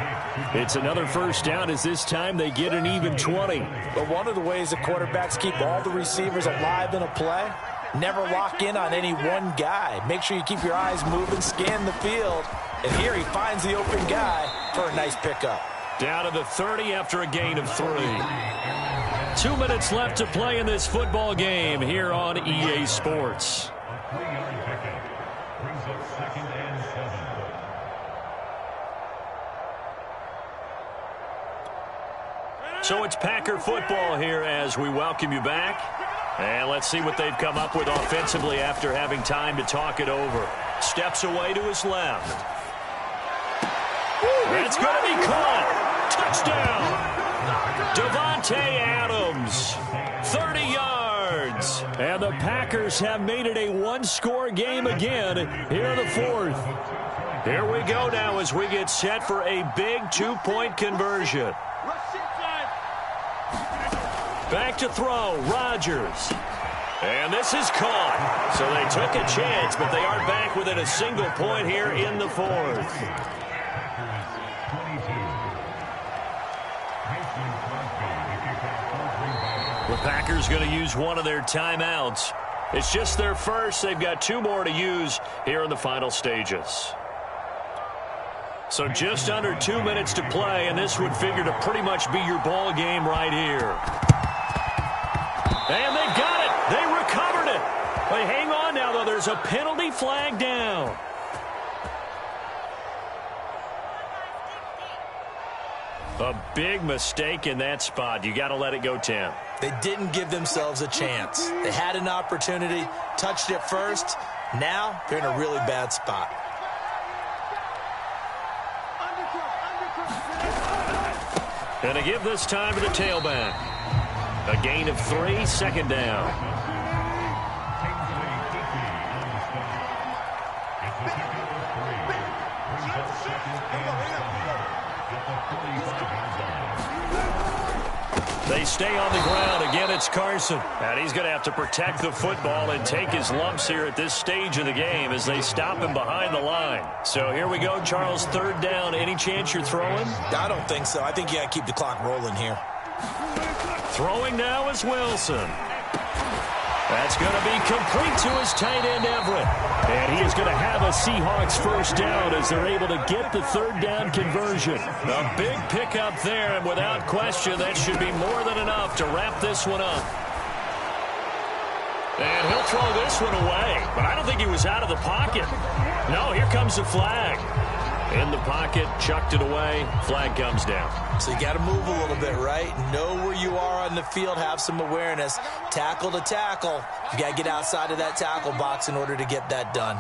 It's another 1st down as this time they get an even 20. But one of the ways the quarterbacks keep all the receivers alive in a play, never lock in on any one guy. Make sure you keep your eyes moving, scan the field, and here he finds the open guy for a nice pickup. Down to the 30 after a gain of 3. 2 minutes left to play in this football game here on EA Sports. So it's Packer football here as we welcome you back. And let's see what they've come up with offensively after having time to talk it over. Steps away to his left. That's going to be caught. Touchdown. Devontae Adams, 30 yards. And the Packers have made it a 1-score game again here in the 4th. Here we go now as we get set for a big 2-point conversion. Back to throw, Rodgers. And this is caught. So they took a chance, but they are back within a single point here in the fourth. The Packers going to use one of their timeouts. It's just their first. They've got 2 more to use here in the final stages. So just under 2 minutes to play, and this would figure to pretty much be your ball game right here. And they got it. They recovered it. But hang on now, though. There's a penalty flag down. A big mistake in that spot. You got to let it go, Tim. They didn't give themselves a chance. They had an opportunity, touched it first. Now they're in a really bad spot. And to give this time to the tailback. A gain of 3, second down. They stay on the ground. Again, it's Carson. And he's going to have to protect the football and take his lumps here at this stage of the game as they stop him behind the line. So here we go, Charles, third down. Any chance you're throwing? I don't think so. I think you got to keep the clock rolling here. Throwing now is Wilson. That's going to be complete to his tight end, Everett. And he is going to have a Seahawks first down as they're able to get the third down conversion. A big pickup there, and without question, that should be more than enough to wrap this one up. And he'll throw this one away, but I don't think he was out of the pocket. No, here comes the flag. In the pocket, chucked it away, flag comes down. So you got to move a little bit, right? Know where you are on the field, have some awareness. Tackle to tackle. You got to get outside of that tackle box in order to get that done.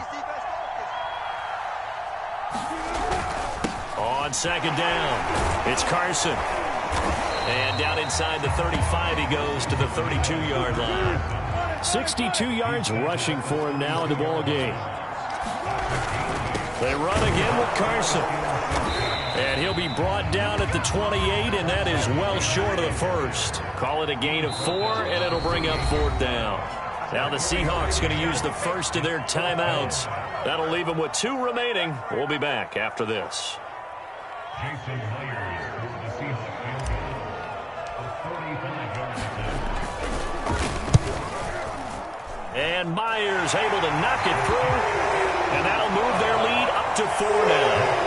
On second down, it's Carson. And down inside the 35, he goes to the 32-yard line. 62 yards rushing for him now in the ball game. They run again with Carson. And he'll be brought down at the 28, and that is well short of the first. Call it a gain of 4, and it'll bring up fourth down. Now the Seahawks going to use the first of their timeouts. That'll leave them with 2 remaining. We'll be back after this. And Myers able to knock it through, and that'll move their lead up to 4 now.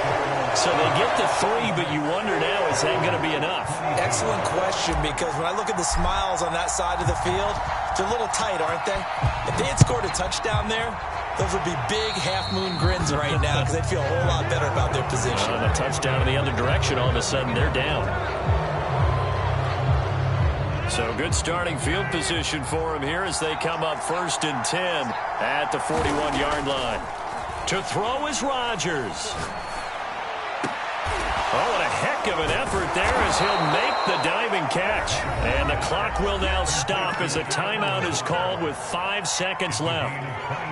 So they get the 3, but you wonder now, is that going to be enough? Excellent question, because when I look at the smiles on that side of the field, they're a little tight, aren't they? If they had scored a touchdown there, those would be big half-moon grins right now because they'd feel a whole lot better about their position. A touchdown in the other direction, all of a sudden they're down. So good starting field position for him here as they come up 1st and 10 at the 41-yard line. To throw is Rodgers. Oh, what a heck of an effort there as he'll make the diving catch. And the clock will now stop as a timeout is called with 5 seconds left.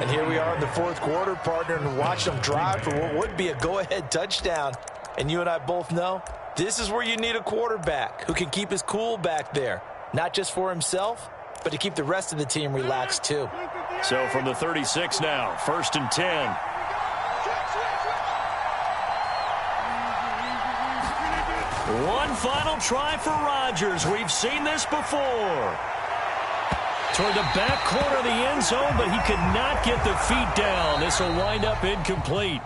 And here we are in the 4th quarter, partner, and watch them drive for what would be a go-ahead touchdown. And you and I both know this is where you need a quarterback who can keep his cool back there. Not just for himself, but to keep the rest of the team relaxed too. So from the 36 now, 1st and 10. One final try for Rodgers. We've seen this before. Toward the back corner of the end zone, but he could not get the feet down. This will wind up incomplete.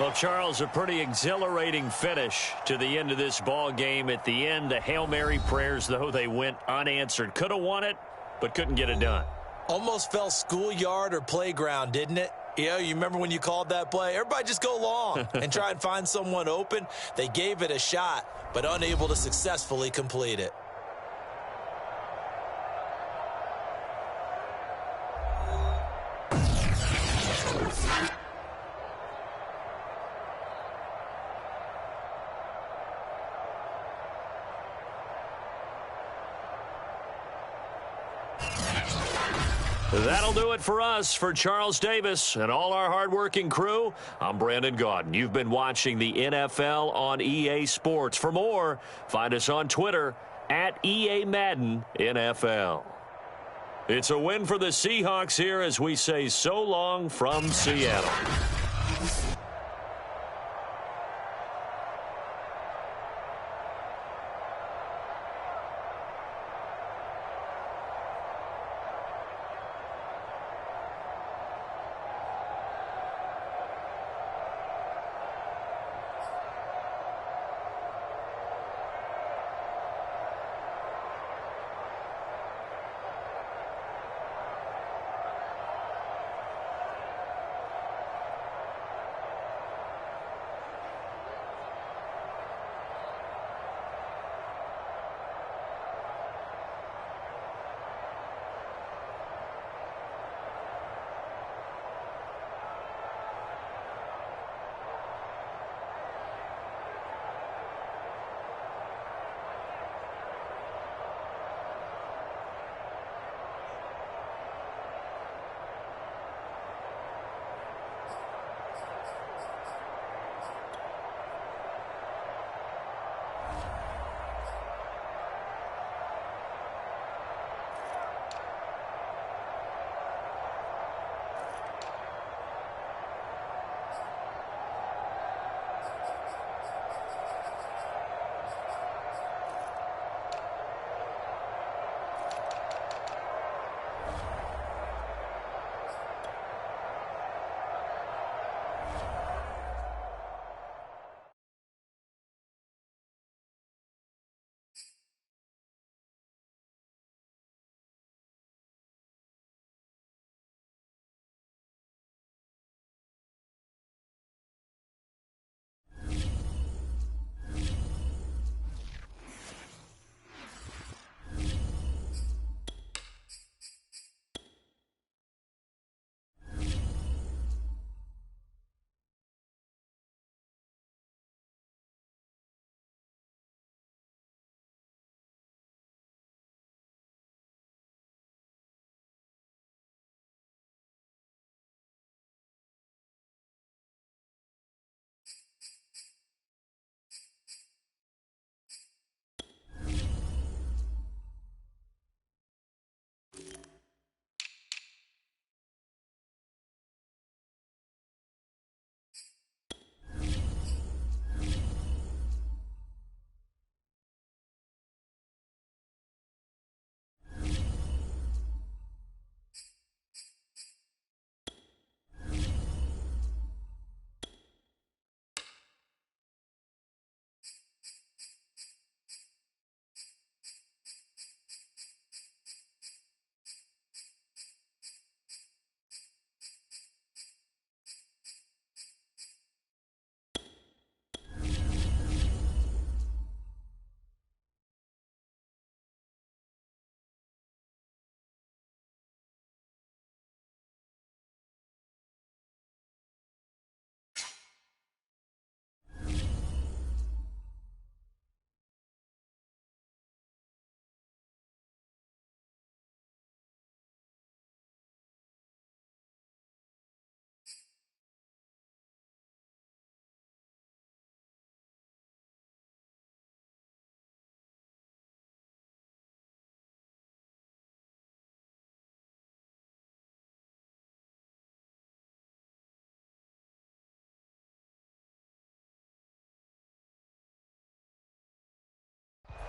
Well, Charles, a pretty exhilarating finish to the end of this ball game. At the end, the Hail Mary prayers, though, they went unanswered. Could have won it, but couldn't get it done. Almost fell schoolyard or playground, didn't it? You remember when you called that play? Everybody just go long and try and find someone open. They gave it a shot, but unable to successfully complete it. That'll do it for us. For Charles Davis and all our hardworking crew, I'm Brandon Gaudin. You've been watching the NFL on EA Sports. For more, find us on Twitter at EA Madden NFL. It's a win for the Seahawks here as we say so long from Seattle.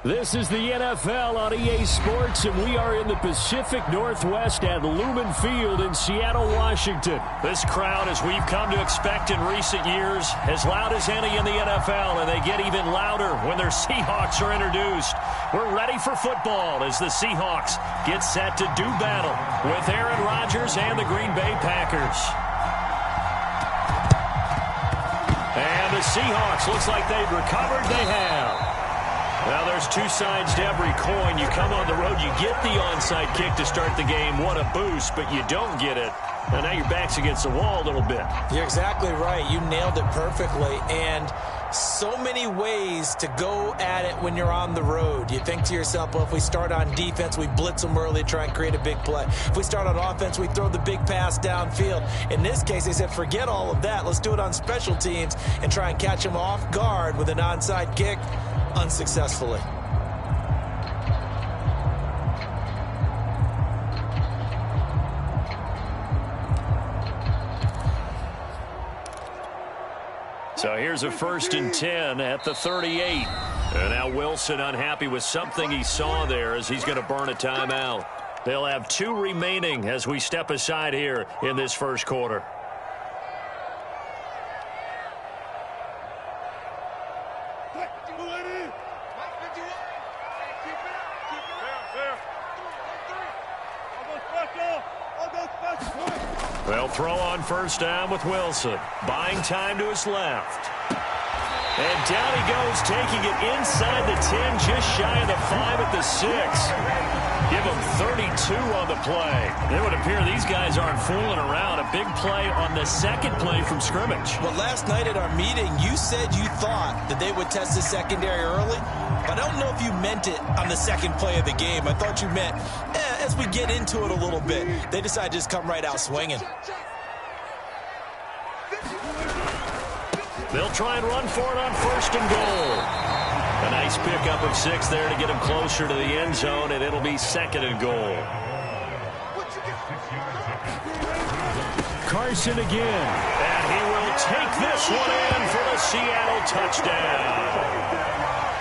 This is the NFL on EA Sports, and we are in the Pacific Northwest at Lumen Field in Seattle, Washington. This crowd, as we've come to expect in recent years, as loud as any in the NFL, and they get even louder when their Seahawks are introduced. We're ready for football as the Seahawks get set to do battle with Aaron Rodgers and the Green Bay Packers. And the Seahawks, looks like they've recovered. They have. Now, there's two sides to every coin. You come on the road, you get the onside kick to start the game. What a boost, but you don't get it. And now your back's against the wall a little bit. You're exactly right. You nailed it perfectly. And so many ways to go at it when you're on the road. You think to yourself, well, if we start on defense, we blitz them early, try and create a big play. If we start on offense, we throw the big pass downfield. In this case, they said, forget all of that. Let's do it on special teams and try and catch them off guard with an onside kick unsuccessfully. So here's a 1st and 10 at the 38. And now Wilson unhappy with something he saw there as he's going to burn a timeout. They'll have 2 remaining as we step aside here in this first quarter. They'll throw on 1st down with Wilson. Buying time to his left. And down he goes, taking it inside the 10, just shy of the 5 at the 6. Give him 32 on the play. It would appear these guys aren't fooling around. A big play on the 2nd play from scrimmage. Well, last night at our meeting, you said you thought that they would test the secondary early, but I don't know if you meant it on the 2nd play of the game. I thought you meant, as we get into it a little bit, they decided to just come right out swinging. They'll try and run for it on 1st and goal. A nice pickup of 6 there to get him closer to the end zone, and it'll be 2nd and goal. Carson again. And he will take this one in for the Seattle touchdown.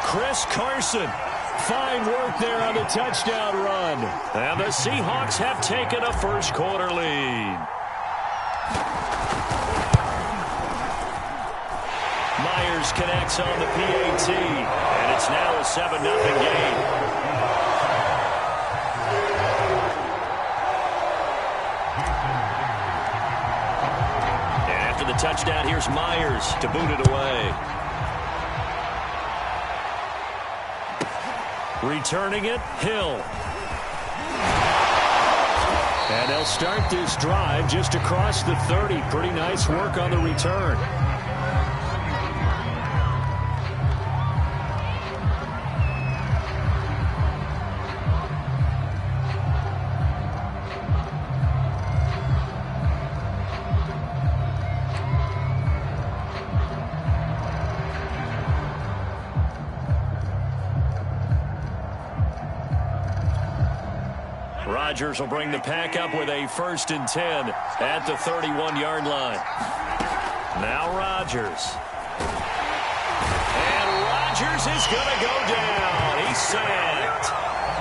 Chris Carson. Fine work there on the touchdown run. And the Seahawks have taken a first quarter lead. Myers connects on the PAT, and it's now a 7-0 game. And after the touchdown, here's Myers to boot it away. Returning it, Hill. And they'll start this drive just across the 30. Pretty nice work on the return. Rodgers will bring the pack up with a 1st and 10 at the 31-yard line. Now Rodgers. And Rodgers is going to go down. He's sacked.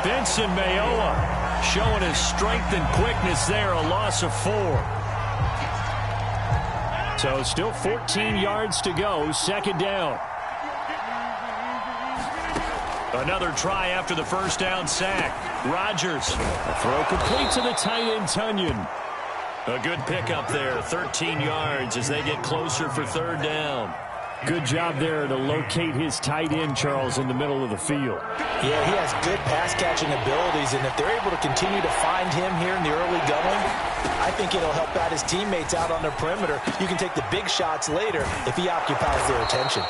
Benson Mayowa showing his strength and quickness there, a loss of 4. So still 14 yards to go, 2nd down. Another try after the 1st down sack. Rodgers. A throw complete to the tight end, Tunyon. A good pickup there, 13 yards as they get closer for 3rd down. Good job there to locate his tight end, Charles, in the middle of the field. Yeah, he has good pass-catching abilities, and if they're able to continue to find him here in the early going, I think it'll help out his teammates out on the perimeter. You can take the big shots later if he occupies their attention.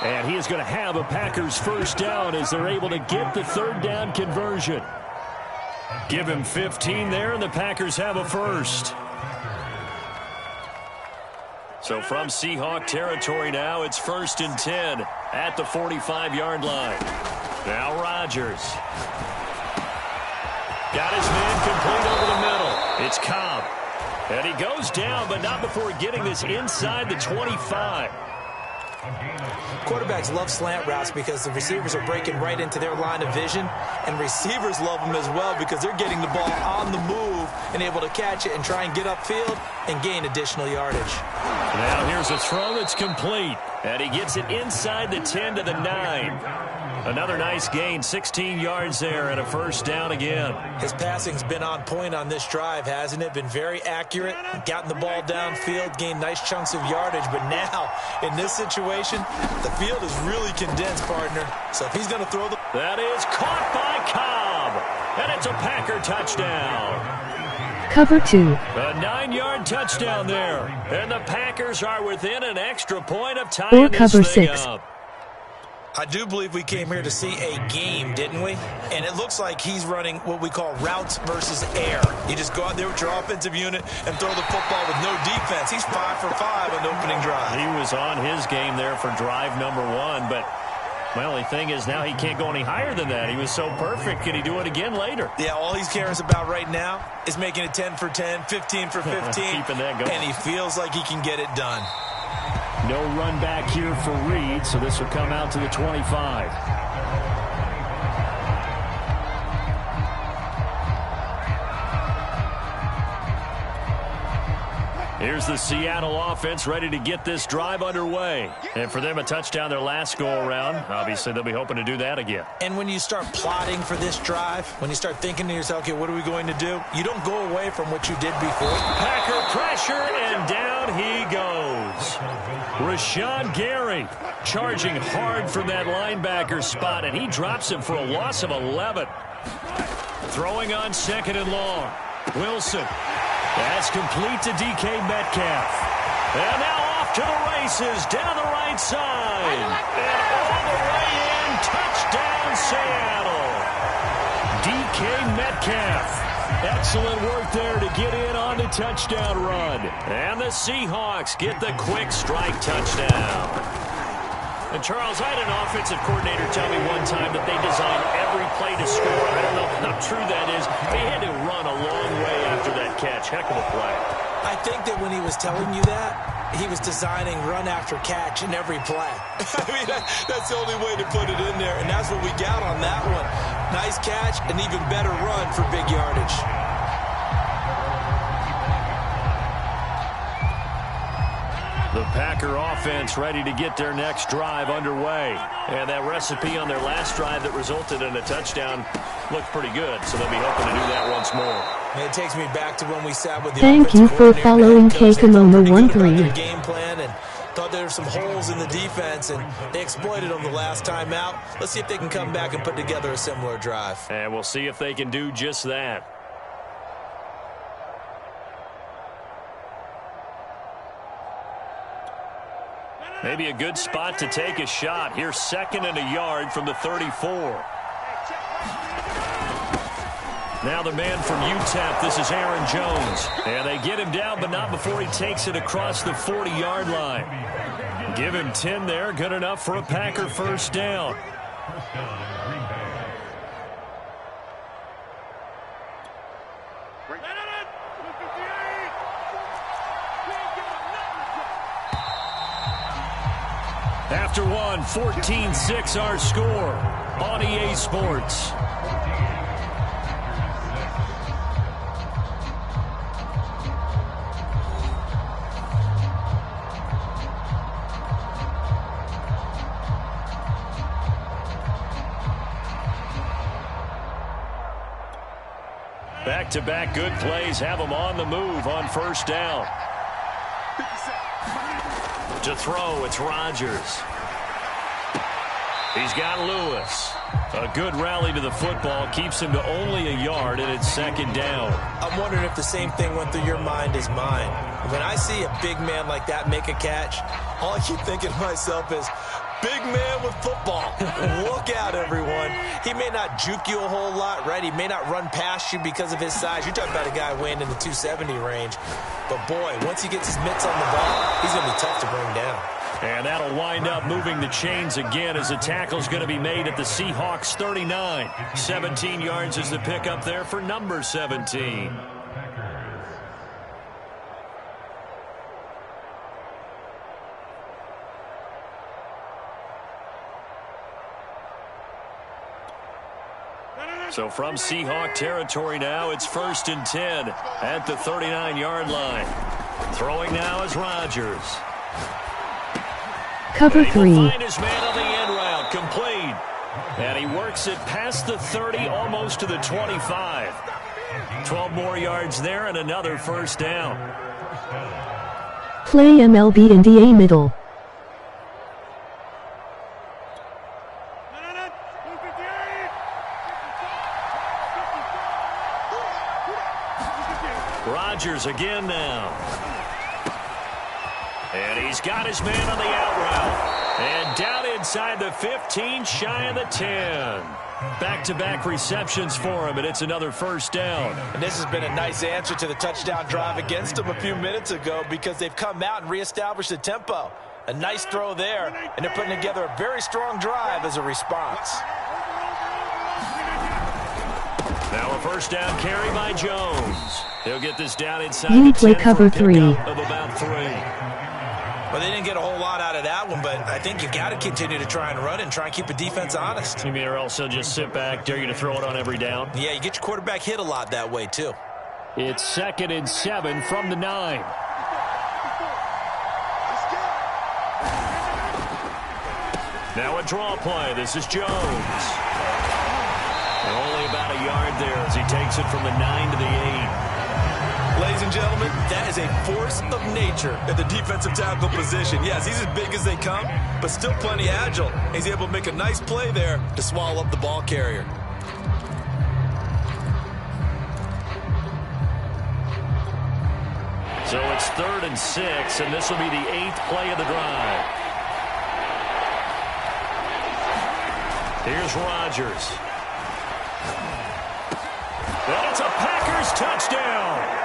And he is going to have a Packers 1st down as they're able to get the 3rd down conversion. Give him 15 there, and the Packers have a 1st. So from Seahawk territory now, it's 1st and 10 at the 45-yard line. Now Rodgers. Got his man complete over the middle. It's Cobb. And he goes down, but not before getting this inside the 25. Quarterbacks love slant routes because the receivers are breaking right into their line of vision, and receivers love them as well because they're getting the ball on the move and able to catch it and try and get upfield and gain additional yardage. Now here's a throw that's complete, and he gets it inside the 10 to the 9. Another nice gain, 16 yards there, and a 1st down again. His passing's been on point on this drive, hasn't it? Been very accurate, gotten the ball downfield, gained nice chunks of yardage. But now, in this situation, the field is really condensed, partner. So if he's going to throw the... That is caught by Cobb, and it's a Packer touchdown. Cover 2. A 9-yard touchdown there, and the Packers are within an extra point of tying Or cover this thing 6. up. I do believe we came here to see a game, didn't we? And it looks like he's running what we call routes versus air. You just go out there with your offensive unit and throw the football with no defense. He's 5 for 5 on the opening drive. He was on his game there for drive number 1, but my only thing is now he can't go any higher than that. He was so perfect. Can he do it again later? Yeah, all he cares about right now is making it 10 for 10, 15 for 15. Keeping that going. And he feels like he can get it done. No run back here for Reed, so this will come out to the 25. Here's the Seattle offense ready to get this drive underway. And for them, a touchdown their last go-around. Obviously, they'll be hoping to do that again. And when you start plotting for this drive, when you start thinking to yourself, okay, what are we going to do? You don't go away from what you did before. Packer pressure, and down he goes. Rashawn Gary charging hard from that linebacker spot, and he drops him for a loss of 11. Throwing on 2nd and long. Wilson. That's complete to DK Metcalf. And now off to the races down the right side. And all the way in. Touchdown, Seattle. DK Metcalf. Excellent work there to get in on the touchdown run. And the Seahawks get the quick strike touchdown. And, Charles, I had an offensive coordinator tell me one time that they designed every play to score. I don't know how true that is. They had to run a long way after that catch. Heck of a play. I think that when he was telling you that, he was designing run after catch in every play. I mean, that's the only way to put it in there, and that's what we got on that one. Nice catch, an even better run for big yardage. The Packer offense ready to get their next drive underway. And that recipe on their last drive that resulted in a touchdown looked pretty good, so they'll be hoping to do that once more. And it takes me back to when we sat with the Thank you for following Kakaloma13. Game plan and thought there were some holes in the defense, and they exploited them the last time out. Let's see if they can come back and put together a similar drive. And we'll see if they can do just that. Maybe a good spot to take a shot. Here's 2nd and a yard from the 34. Now the man from UTEP, this is Aaron Jones. And they get him down, but not before he takes it across the 40-yard line. Give him 10 there, good enough for a Packer first down. After one, 14-6 our score on EA Sports. Back-to-back good plays have them on the move on first down. To throw, it's Rodgers. He's got Lewis. A good rally to the football keeps him to only a yard, and it's 2nd down. I'm wondering if the same thing went through your mind as mine. When I see a big man like that make a catch, all I keep thinking to myself is, big man with football. Look out, everyone. He may not juke you a whole lot, right? He may not run past you because of his size. You're talking about a guy weighing in the 270 range. But, boy, once he gets his mitts on the ball, he's going to be tough to bring down. And that'll wind up moving the chains again as the tackle's going to be made at the Seahawks 39. 17 yards is the pickup there for number 17. So from Seahawk territory now, it's 1st and 10 at the 39-yard line. Throwing now is Rodgers. Cover 3. He will find his man on the end route, complete. And he works it past the 30, almost to the 25. 12 more yards there and another first down. Play MLB in the A middle. Rodgers again now. And he's got his man on the out route. And down inside the 15, shy of the 10. Back-to-back receptions for him, and it's another first down. And this has been a nice answer to the touchdown drive against them a few minutes ago because they've come out and reestablished the tempo. A nice throw there, and they're putting together a very strong drive as a response. Now a first down carry by Jones. He'll get this down inside You the play 10 cover for a 3. pickup of about 3. Well, they didn't get a whole lot out of that one, but I think you've got to continue to try and run and try and keep the defense honest. You mean or else they'll just sit back, dare you to throw it on every down? Yeah, you get your quarterback hit a lot that way, too. It's 2nd and 7 from the 9. Now a draw play. This is Jones. And only about a yard there as he takes it from the 9 to the 8. Ladies and gentlemen, that is a force of nature at the defensive tackle position. Yes, he's as big as they come, but still plenty agile. He's able to make a nice play there to swallow up the ball carrier. So it's 3rd and 6, and this will be the 8th play of the drive. Here's Rodgers. And it's a Packers touchdown.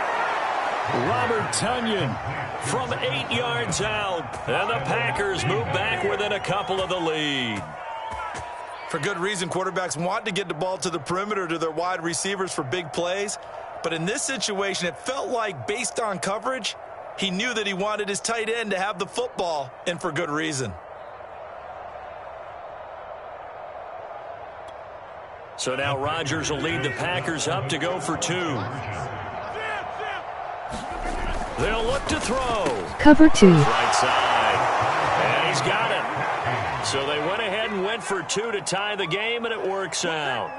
Robert Tonyan from 8 yards out. And the Packers move back within a couple of the lead. For good reason, quarterbacks want to get the ball to the perimeter to their wide receivers for big plays. But in this situation, it felt like, based on coverage, he knew that he wanted his tight end to have the football, and for good reason. So now Rodgers will lead the Packers up to go for 2. They'll look to throw. Cover 2. Right side. And he's got it. So they went ahead and went for 2 to tie the game, and it works out.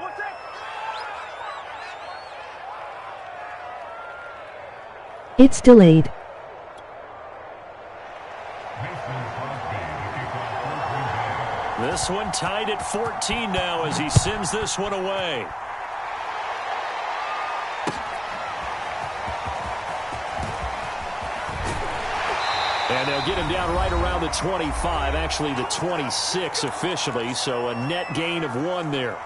It's delayed. This one tied at 14 now as he sends this one away. And they'll get him down right around the 25, actually the 26 officially, so a net gain of 1 there.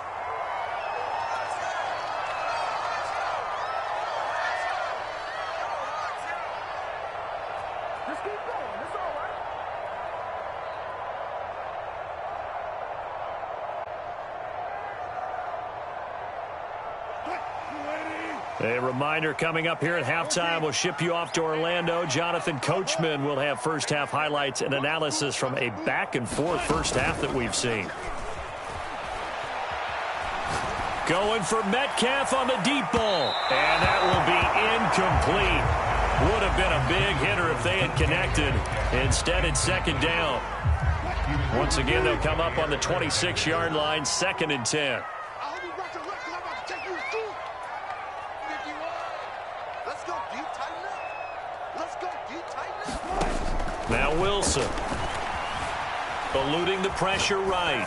A reminder coming up here at halftime. We'll ship you off to Orlando. Jonathan Coachman will have first half highlights and analysis from a back-and-forth first half that we've seen. Going for Metcalf on the deep ball. And that will be incomplete. Would have been a big hitter if they had connected. Instead, it's 2nd down. Once again, they'll come up on the 26-yard line, 2nd and 10. Now Wilson. Eluding the pressure right.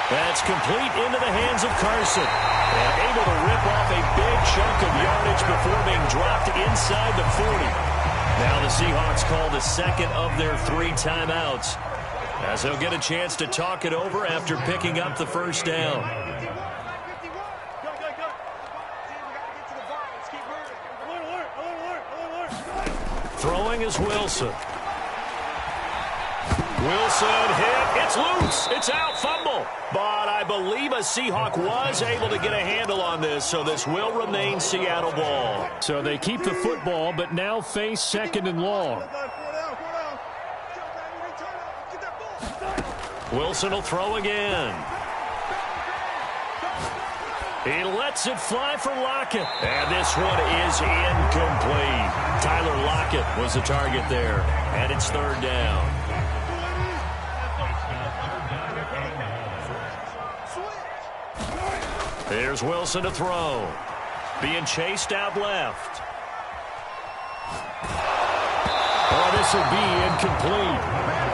That's complete into the hands of Carson. And able to rip off a big chunk of yardage before being dropped inside the 40. Now the Seahawks call the 2nd of their 3 timeouts, as they'll get a chance to talk it over after picking up the first down. Throwing is Wilson. Wilson hit. It's loose. It's out. Fumble. But I believe a Seahawk was able to get a handle on this, so this will remain Seattle ball. So they keep the football, but now face 2nd and long. Wilson will throw again. He lets it fly for Lockett. And this one is incomplete. Tyler Lockett was the target there. And it's 3rd down. Here's Wilson to throw. Being chased out left. Oh, this will be incomplete.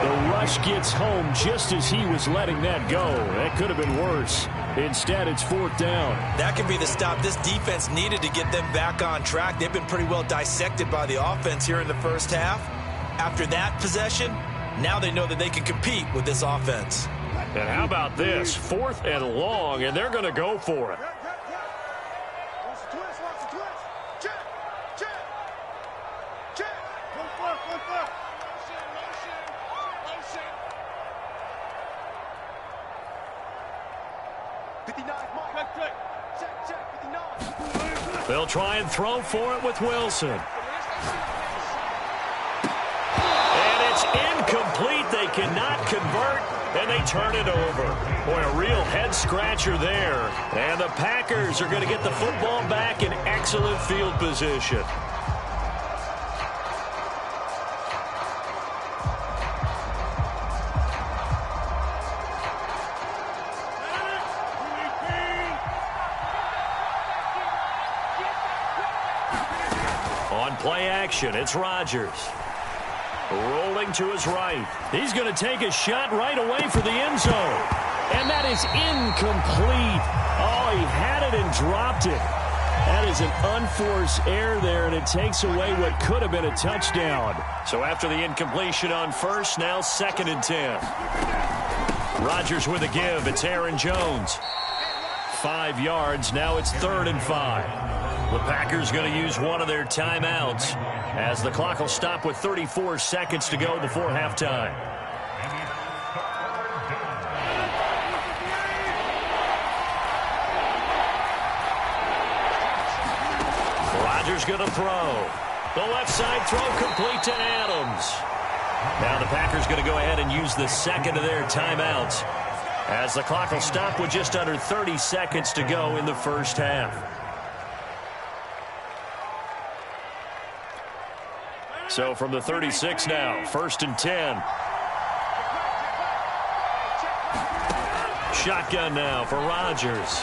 The rush gets home just as he was letting that go. That could have been worse. Instead, it's 4th down. That could be the stop this defense needed to get them back on track. They've been pretty well dissected by the offense here in the first half. After that possession, now they know that they can compete with this offense. And how about this? 4th and long, and they're going to go for it. They'll try and throw for it with Wilson. It's incomplete. They cannot convert, and they turn it over. Boy, a real head-scratcher there. And the Packers are going to get the football back in excellent field position. On play action, it's Rodgers. Rolling to his right. He's going to take a shot right away for the end zone. And that is incomplete. Oh, he had it and dropped it. That is an unforced error there, and it takes away what could have been a touchdown. So after the incompletion on first, now 2nd and 10. Rodgers with a give. It's Aaron Jones. 5 yards. Now it's 3rd and 5. The Packers going to use one of their timeouts as the clock will stop with 34 seconds to go before halftime. Rodgers going to throw. The left side throw complete to Adams. Now the Packers going to go ahead and use the second of their timeouts as the clock will stop with just under 30 seconds to go in the first half. So from the 36 now, 1st and 10. Shotgun now for Rodgers.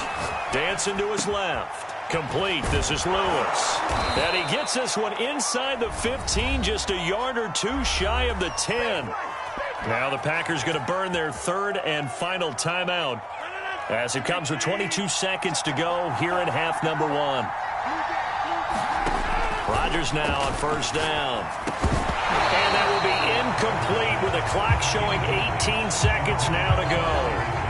Dancing to his left. Complete. This is Lewis. And he gets this one inside the 15, just a yard or two shy of the 10. Now the Packers going to burn their 3rd and final timeout as it comes with 22 seconds to go here in half number 1. Rodgers now on 1st down. And that will be incomplete with the clock showing 18 seconds now to go.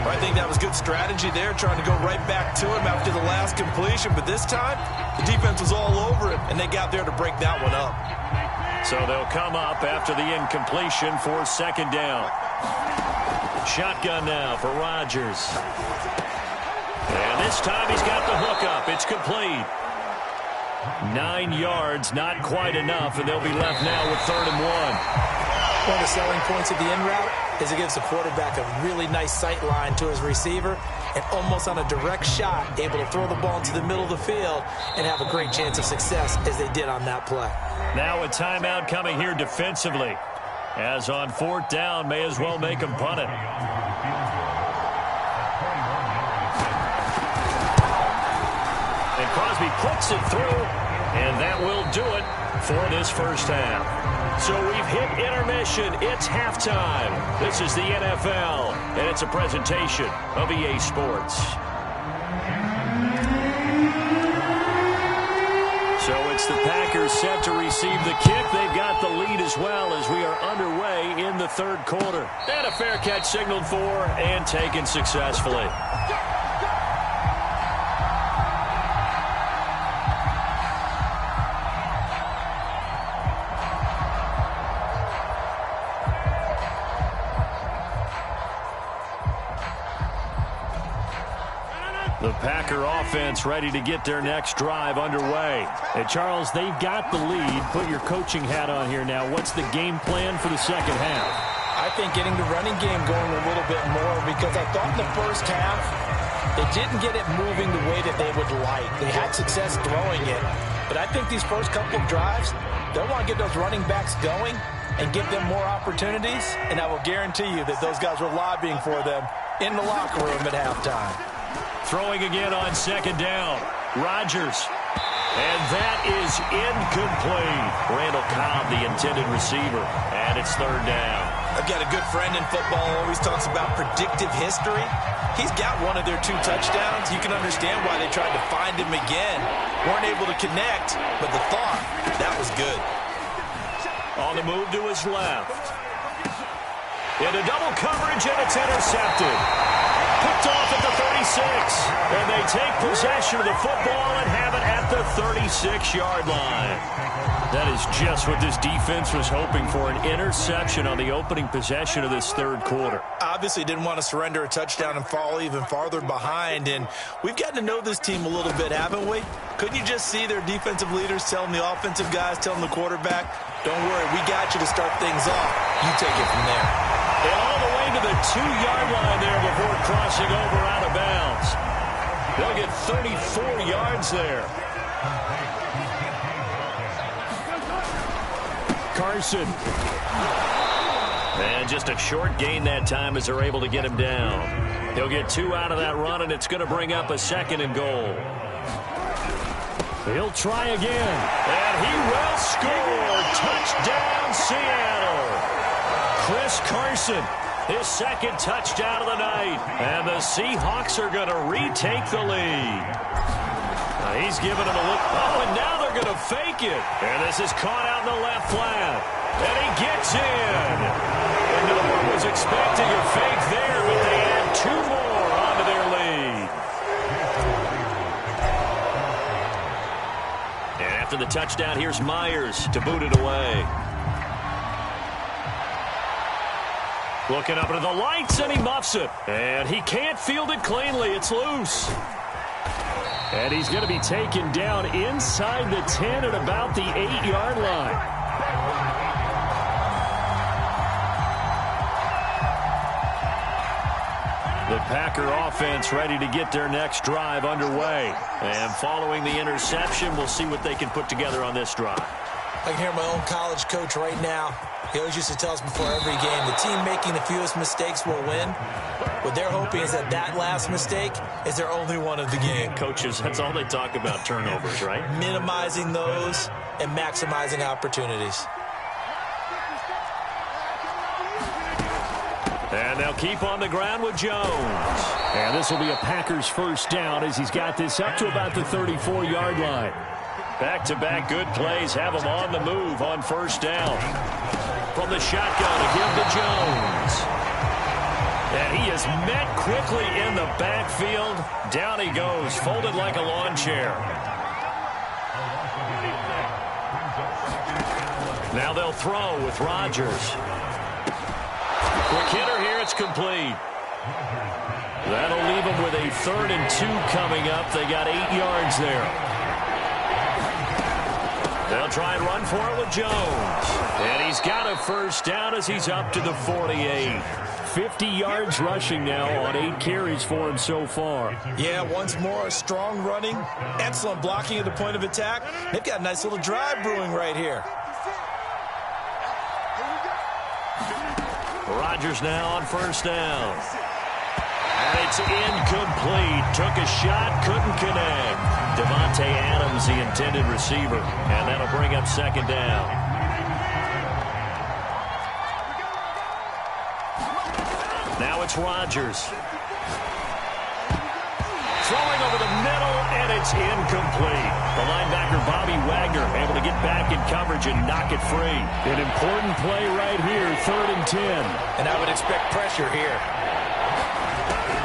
I think that was good strategy there, trying to go right back to him after the last completion. But this time, the defense was all over him, and they got there to break that one up. So they'll come up after the incompletion for 2nd down. Shotgun now for Rodgers. And this time he's got the hook up. It's complete. 9 yards, not quite enough, and they'll be left now with 3rd and 1. One of the selling points of the in route is it gives the quarterback a really nice sight line to his receiver and almost on a direct shot able to throw the ball into the middle of the field and have a great chance of success as they did on that play. Now a timeout coming here defensively. As on 4th down, may as well make them punt it. And Crosby puts it through, and that will do it for this first half. So we've hit intermission. It's halftime. This is the NFL, and it's a presentation of EA Sports. So it's the Packers set to receive the kick. They've got the lead as well as we are underway in the 3rd quarter. And a fair catch signaled for and taken successfully. The Packer offense ready to get their next drive underway. And Charles, they've got the lead. Put your coaching hat on here now. What's the game plan for the second half? I think getting the running game going a little bit more because I thought in the first half they didn't get it moving the way that they would like. They had success throwing it. But I think these first couple of drives, they'll want to get those running backs going and give them more opportunities. And I will guarantee you that those guys were lobbying for them in the locker room at halftime. Throwing again on 2nd down. Rodgers. And that is incomplete. Randall Cobb, the intended receiver. And it's 3rd down. I've got a good friend in football who always talks about predictive history. He's got one of their 2 touchdowns. You can understand why they tried to find him again. Weren't able to connect, but the thought, that was good. On the move to his left. Into double coverage, and it's intercepted. Picked off at the 36. And they take possession of the football and have it at at the 36-yard line. That is just what this defense was hoping for, an interception on the opening possession of this third quarter. Obviously didn't want to surrender a touchdown and fall even farther behind, and we've gotten to know this team a little bit, haven't we? Couldn't you just see their defensive leaders telling the offensive guys, telling the quarterback, don't worry, we got you to start things off. You take it from there. And all the way to the 2-yard line there before crossing over out of bounds. They'll get 34 yards there. Carson. And just a short gain that time as they're able to get him down. He'll get 2 out of that run, and it's going to bring up a 2nd and goal. He'll try again. And he will score. Touchdown, Seattle. Chris Carson, his 2nd touchdown of the night. And the Seahawks are going to retake the lead. He's giving him a look. Oh, and now they're going to fake it. And this is caught out in the left flat. And he gets in. And no one was expecting a fake there, but they add 2 more onto their lead. And after the touchdown, here's Myers to boot it away. Looking up into the lights, and he muffs it. And he can't field it cleanly. It's loose. And he's going to be taken down inside the 10 at about the 8-yard line. The Packer offense ready to get their next drive underway. And following the interception, we'll see what they can put together on this drive. I can hear my own college coach right now. He always used to tell us before every game, the team making the fewest mistakes will win. What they're hoping is that last mistake is their only one of the game. Coaches, that's all they talk about, turnovers, right? Minimizing those and maximizing opportunities. And they'll keep on the ground with Jones. And this will be a Packers first down as he's got this up to about the 34-yard line. Back-to-back good plays have him on the move on first down. From the shotgun to give to Jones. And he is met quickly in the backfield. Down he goes, folded like a lawn chair. Now they'll throw with Rodgers. Quick hitter here, it's complete. That'll leave them with a 3rd and 2 coming up. They got 8 yards there. They'll try and run for it with Jones. And he's got a first down as he's up to the 48. 50 yards rushing now on 8 carries for him so far. Yeah, once more, strong running, excellent blocking at the point of attack. They've got a nice little drive brewing right here. Rodgers now on first down. And it's incomplete. Took a shot, couldn't connect. Devontae Adams, the intended receiver. And that'll bring up 2nd down. Now it's Rodgers. Throwing over the middle, and it's incomplete. The linebacker, Bobby Wagner, able to get back in coverage and knock it free. An important play right here, 3rd and 10. And I would expect pressure here.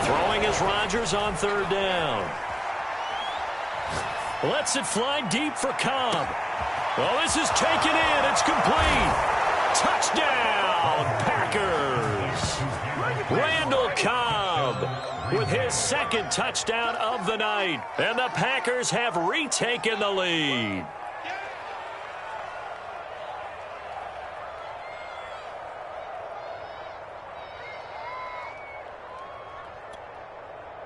Throwing is Rodgers on 3rd down. Lets it fly deep for Cobb. Well, this is taken in. It's complete. Touchdown, Packers. Randall Cobb with his 2nd touchdown of the night. And the Packers have retaken the lead.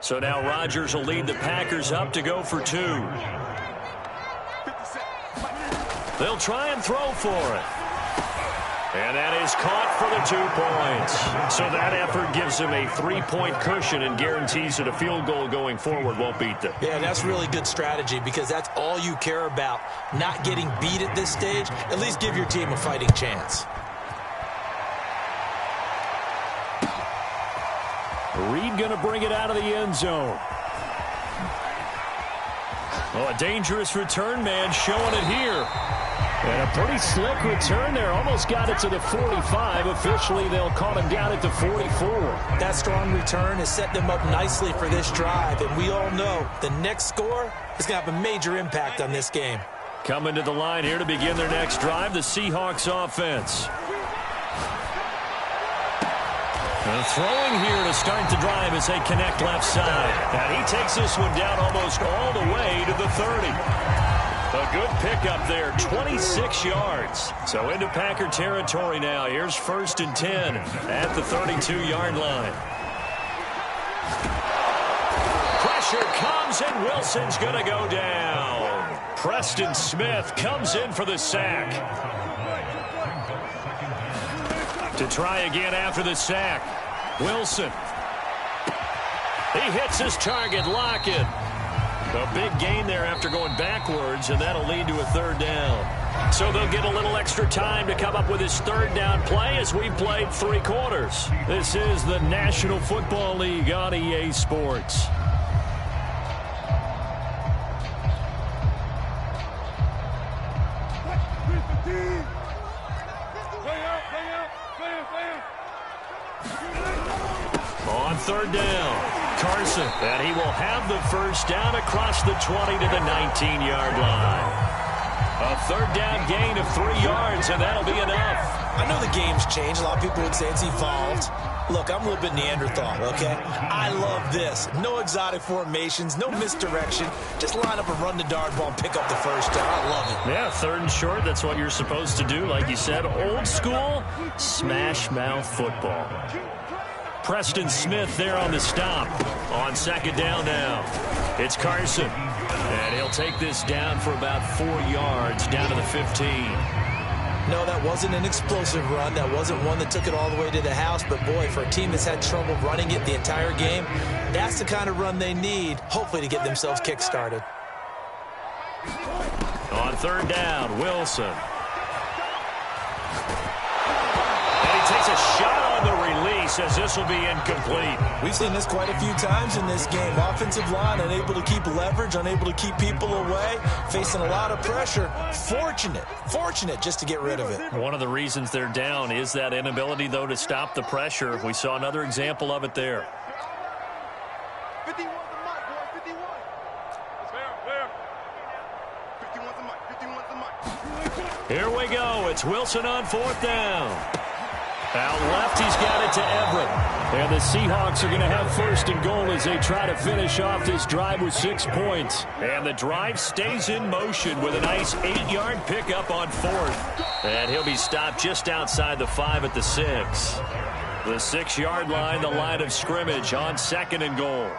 So now Rodgers will lead the Packers up to go for 2. They'll try and throw for it. And that is caught for the 2 points. So that effort gives them a 3-point cushion and guarantees that a field goal going forward won't beat them. Yeah, that's really good strategy because that's all you care about. Not getting beat at this stage. At least give your team a fighting chance. Reed going to bring it out of the end zone. Oh, a dangerous return man showing it here. And a pretty slick return there. Almost got it to the 45. Officially, they'll call him down at the 44. That strong return has set them up nicely for this drive. And we all know the next score is going to have a major impact on this game. Coming to the line here to begin their next drive, the Seahawks offense. Throwing here to start the drive as they connect left side. And he takes this one down almost all the way to the 30. A good pickup there, 26 yards. So into Packer territory now. Here's 1st and 10 at the 32-yard line. Pressure comes, and Wilson's going to go down. Preston Smith comes in for the sack. To try again after the sack. Wilson. He hits his target. Lockett. A big gain there after going backwards, and that'll lead to a 3rd down. So they'll get a little extra time to come up with his 3rd down play as we've played 3 quarters. This is the National Football League on EA Sports. On 3rd down, Carson, and he will have the 1st down across the 20 to the 19-yard line. A 3rd down gain of 3 yards, and that'll be enough. I know the game's changed. A lot of people would say it's evolved. Look, I'm a little bit Neanderthal, okay? I love this. No exotic formations, no misdirection. Just line up and run the dart ball and pick up the 1st down. I love it. Yeah, 3rd and short, that's what you're supposed to do. Like you said, old school, smash mouth football. Preston Smith there on the stop. On 2nd down now. It's Carson. And he'll take this down for about 4 yards, down to the 15. No, that wasn't an explosive run. That wasn't one that took it all the way to the house. But, boy, for a team that's had trouble running it the entire game, that's the kind of run they need, hopefully, to get themselves kick-started. On 3rd down, Wilson. And he takes a shot on the release as this will be incomplete. We've seen this quite a few times in this game. Offensive line unable to keep leverage, unable to keep people away, facing a lot of pressure. Fortunate just to get rid of it. One of the reasons they're down is that inability, though, to stop the pressure. We saw another example of it there. 51's the mic, boy. 51. Fair. 51's the mic. 51's the mic. Here we go. It's Wilson on 4th down. Out left, he's got it to Everett. And the Seahawks are going to have 1st and goal as they try to finish off this drive with 6 points. And the drive stays in motion with a nice 8-yard pickup on 4th. And he'll be stopped just outside the 5 at the 6. The 6-yard line, the line of scrimmage on 2nd and goal.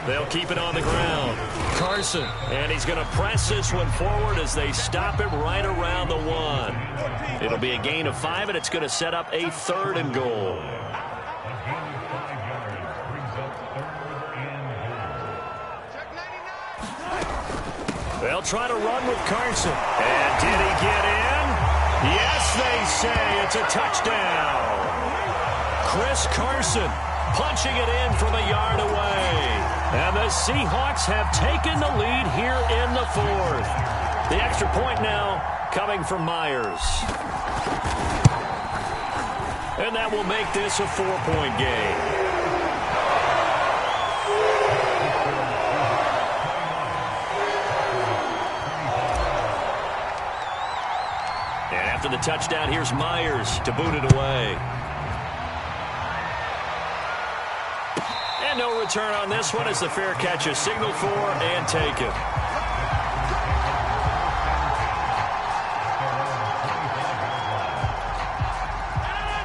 They'll keep it on the ground. Carson, and he's going to press this one forward as they stop it right around the 1. It'll be a gain of 5, and it's going to set up a 3rd and goal. They'll try to run with Carson. And did he get in? Yes, they say it's a touchdown. Chris Carson punching it in from a yard away. And the Seahawks have taken the lead here in the 4th. The extra point now coming from Myers. And that will make this a 4-point game. And after the touchdown, here's Myers to boot it away. And no return on this one as the fair catch is signaled for and taken.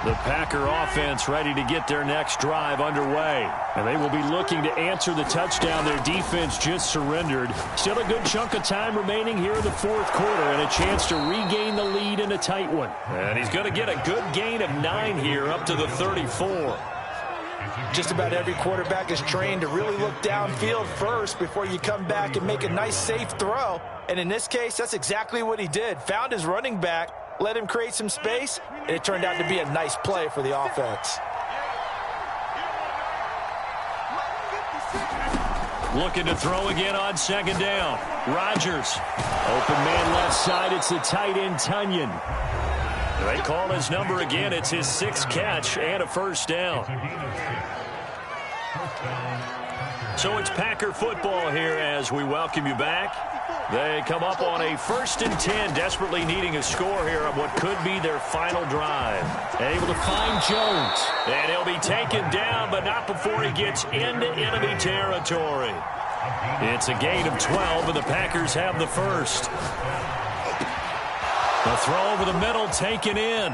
The Packer offense ready to get their next drive underway. And they will be looking to answer the touchdown their defense just surrendered. Still a good chunk of time remaining here in the 4th quarter and a chance to regain the lead in a tight one. And he's going to get a good gain of 9 here up to the 34. Just about every quarterback is trained to really look downfield first before you come back and make a nice, safe throw. And in this case, that's exactly what he did. Found his running back, let him create some space, and it turned out to be a nice play for the offense. Looking to throw again on second down. Rodgers. Open man left side. It's the tight end, Tunyon. They call his number again. It's his 6th catch and a first down. So it's Packer football here as we welcome you back. They come up on a 1st and 10, desperately needing a score here on what could be their final drive. Able to find Jones. And he'll be taken down, but not before he gets into enemy territory. It's a gain of 12, and the Packers have the first. The throw over the middle taken in.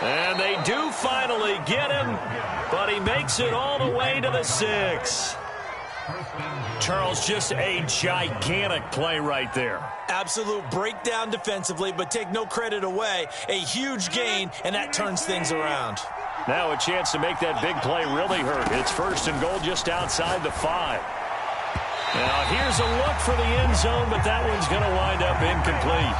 And they do finally get him, but he makes it all the way to the 6. Charles, just a gigantic play right there. Absolute breakdown defensively, but take no credit away. A huge gain, and that turns things around. Now a chance to make that big play really hurt. It's 1st and goal just outside the 5. Now here's a look for the end zone, but that one's going to wind up incomplete.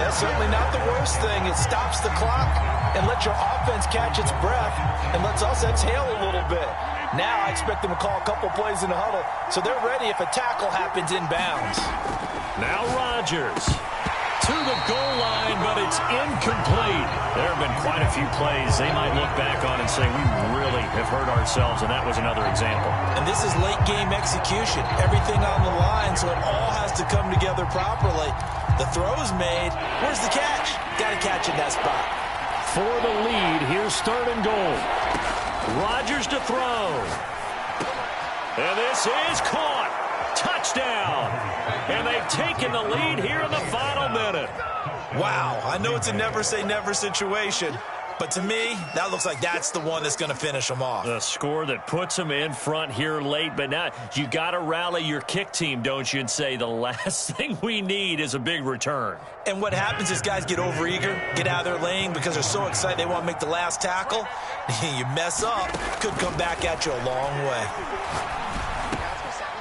That's certainly not the worst thing. It stops the clock and lets your offense catch its breath and lets us exhale a little bit. Now I expect them to call a couple plays in the huddle, so they're ready if a tackle happens inbounds. Now Rodgers to the goal line, but it's incomplete. There have been quite a few plays they might look back on and say, we really have hurt ourselves, and that was another example. And this is late-game execution. Everything on the line, so it all has to come together properly. The throw's made. Where's the catch? Got to catch in that spot. For the lead, here's 3rd and goal. Rodgers to throw. And this is caught. Touchdown. And they've taken the lead here in the final minute. Wow, I know it's a never-say-never situation, but to me, that looks like that's the one that's going to finish them off. A score that puts them in front here late, but now you got to rally your kick team, don't you, and say the last thing we need is a big return. And what happens is guys get overeager, get out of their lane because they're so excited they want to make the last tackle. You mess up, could come back at you a long way.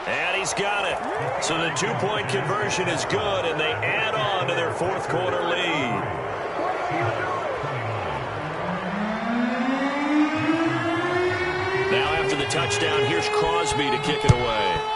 And he's got it. So the 2-point conversion is good, and they add on to their 4th quarter lead. Now after the touchdown, here's Crosby to kick it away.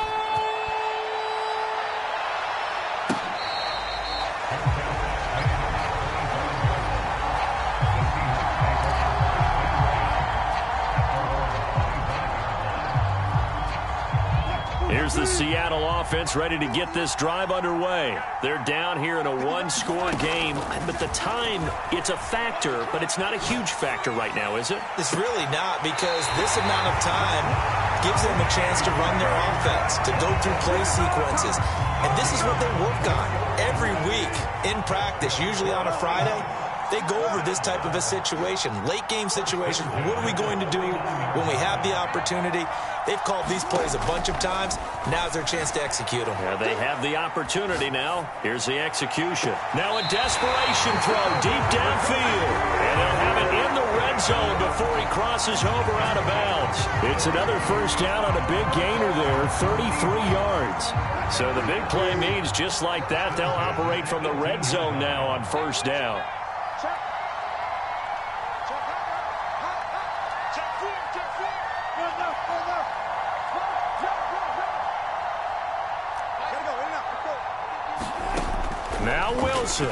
Here's the Seattle offense ready to get this drive underway. They're down here in a 1-score game, but the time, it's a factor, but it's not a huge factor right now, is it? It's really not, because this amount of time gives them a chance to run their offense, to go through play sequences. And this is what they work on every week in practice, usually on a Friday. They go over this type of a situation, late-game situation. What are we going to do when we have the opportunity? They've called these plays a bunch of times. Now's their chance to execute them. Yeah, they have the opportunity now. Here's the execution. Now a desperation throw deep downfield. And they'll have it in the red zone before he crosses over out of bounds. It's another first down on a big gainer there, 33 yards. So the big play means just like that, they'll operate from the red zone now on first down. Now Wilson.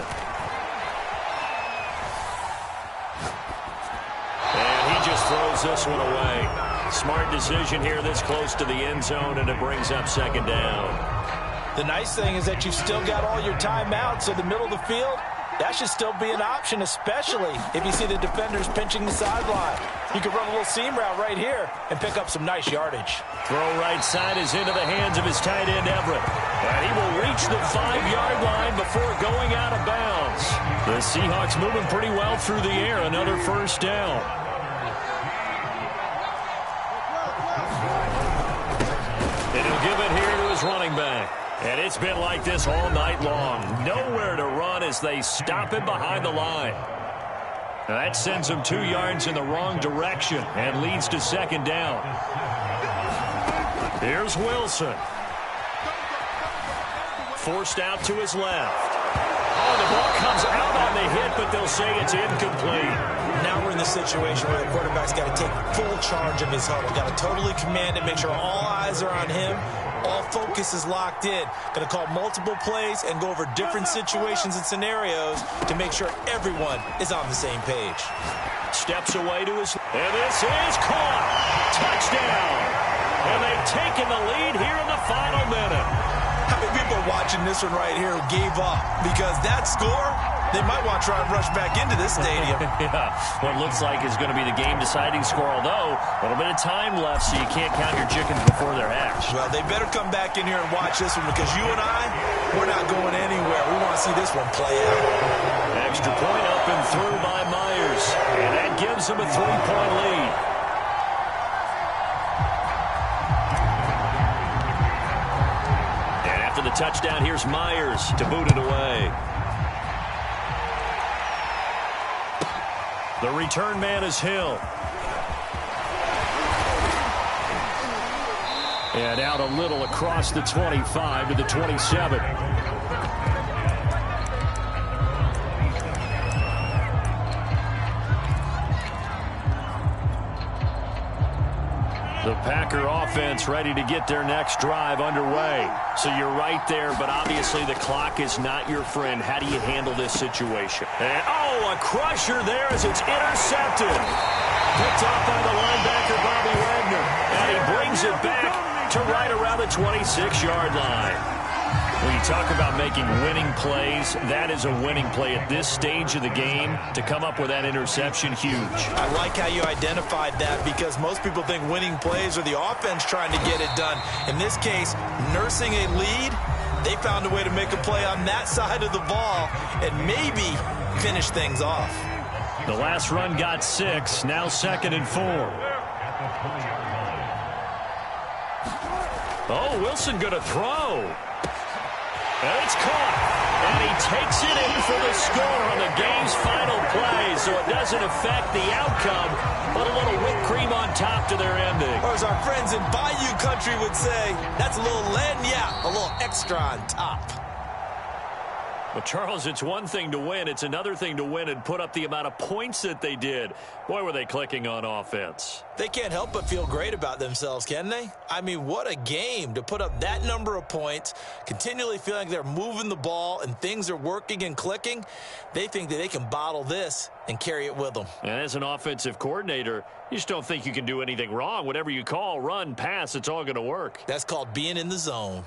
And he just throws this one away. Smart decision here this close to the end zone, and it brings up 2nd down. The nice thing is that you've still got all your timeouts, so the middle of the field, that should still be an option, especially if you see the defenders pinching the sideline. You can run a little seam route right here and pick up some nice yardage. Throw right side is into the hands of his tight end, Everett. And he will reach the 5-yard line before going out of bounds. The Seahawks moving pretty well through the air. Another first down. And he'll give it here to his running back. And it's been like this all night long. Nowhere to run as they stop him behind the line. Now that sends him 2 yards in the wrong direction and leads to 2nd down. Here's Wilson. Forced out to his left. Oh, the ball comes out on the hit, but they'll say it's incomplete. Now we're in the situation where the quarterback's got to take full charge of his huddle. Got to totally command it, make sure all eyes are on him. All focus is locked in. Going to call multiple plays and go over different situations and scenarios to make sure everyone is on the same page. Steps away to his... And this is caught. Touchdown. And they've taken the lead here in the final minute. How many people watching this one right here who gave up? Because that score, they might want to try and rush back into this stadium. Yeah, what looks like is going to be the game-deciding score, although a little bit of time left, so you can't count your chickens before they're hatched. Well, they better come back in here and watch this one, because you and I, we're not going anywhere. We want to see this one play out. Extra point up and through by Myers, and that gives them a 3-point lead. And after the touchdown, here's Myers to boot it away. The return man is Hill. And out a little across the 25 to the 27. The Packer offense ready to get their next drive underway. So you're right there, but obviously the clock is not your friend. How do you handle this situation? And, oh, a crusher there as it's intercepted. Picked off by the linebacker, Bobby Wagner. And he brings it back to right around the 26-yard line. When you talk about making winning plays, that is a winning play at this stage of the game. To come up with that interception, huge. I like how you identified that, because most people think winning plays are the offense trying to get it done. In this case, nursing a lead, they found a way to make a play on that side of the ball and maybe finish things off. The last run got 6, now 2nd and 4. Oh, Wilson going to throw. And it's caught. And he takes it in for the score on the game's final play, so it doesn't affect the outcome, but a little whipped cream on top to their ending. Or as our friends in Bayou country would say, that's a little lagniappe, a little extra on top. But, Charles, it's one thing to win. It's another thing to win and put up the amount of points that they did. Boy, were they clicking on offense. They can't help but feel great about themselves, can they? I mean, what a game to put up that number of points, continually feeling like they're moving the ball and things are working and clicking. They think that they can bottle this and carry it with them. And as an offensive coordinator, you just don't think you can do anything wrong. Whatever you call, run, pass, it's all going to work. That's called being in the zone.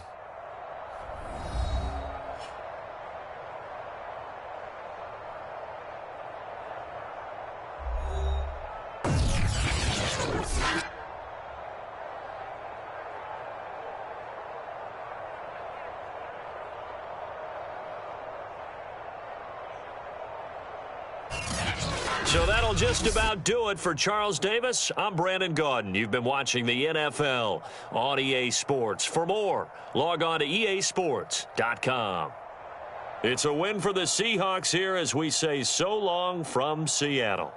So that'll just about do it for Charles Davis. I'm Brandon Gaudin. You've been watching the NFL on EA Sports. For more, log on to easports.com. It's a win for the Seahawks here as we say so long from Seattle.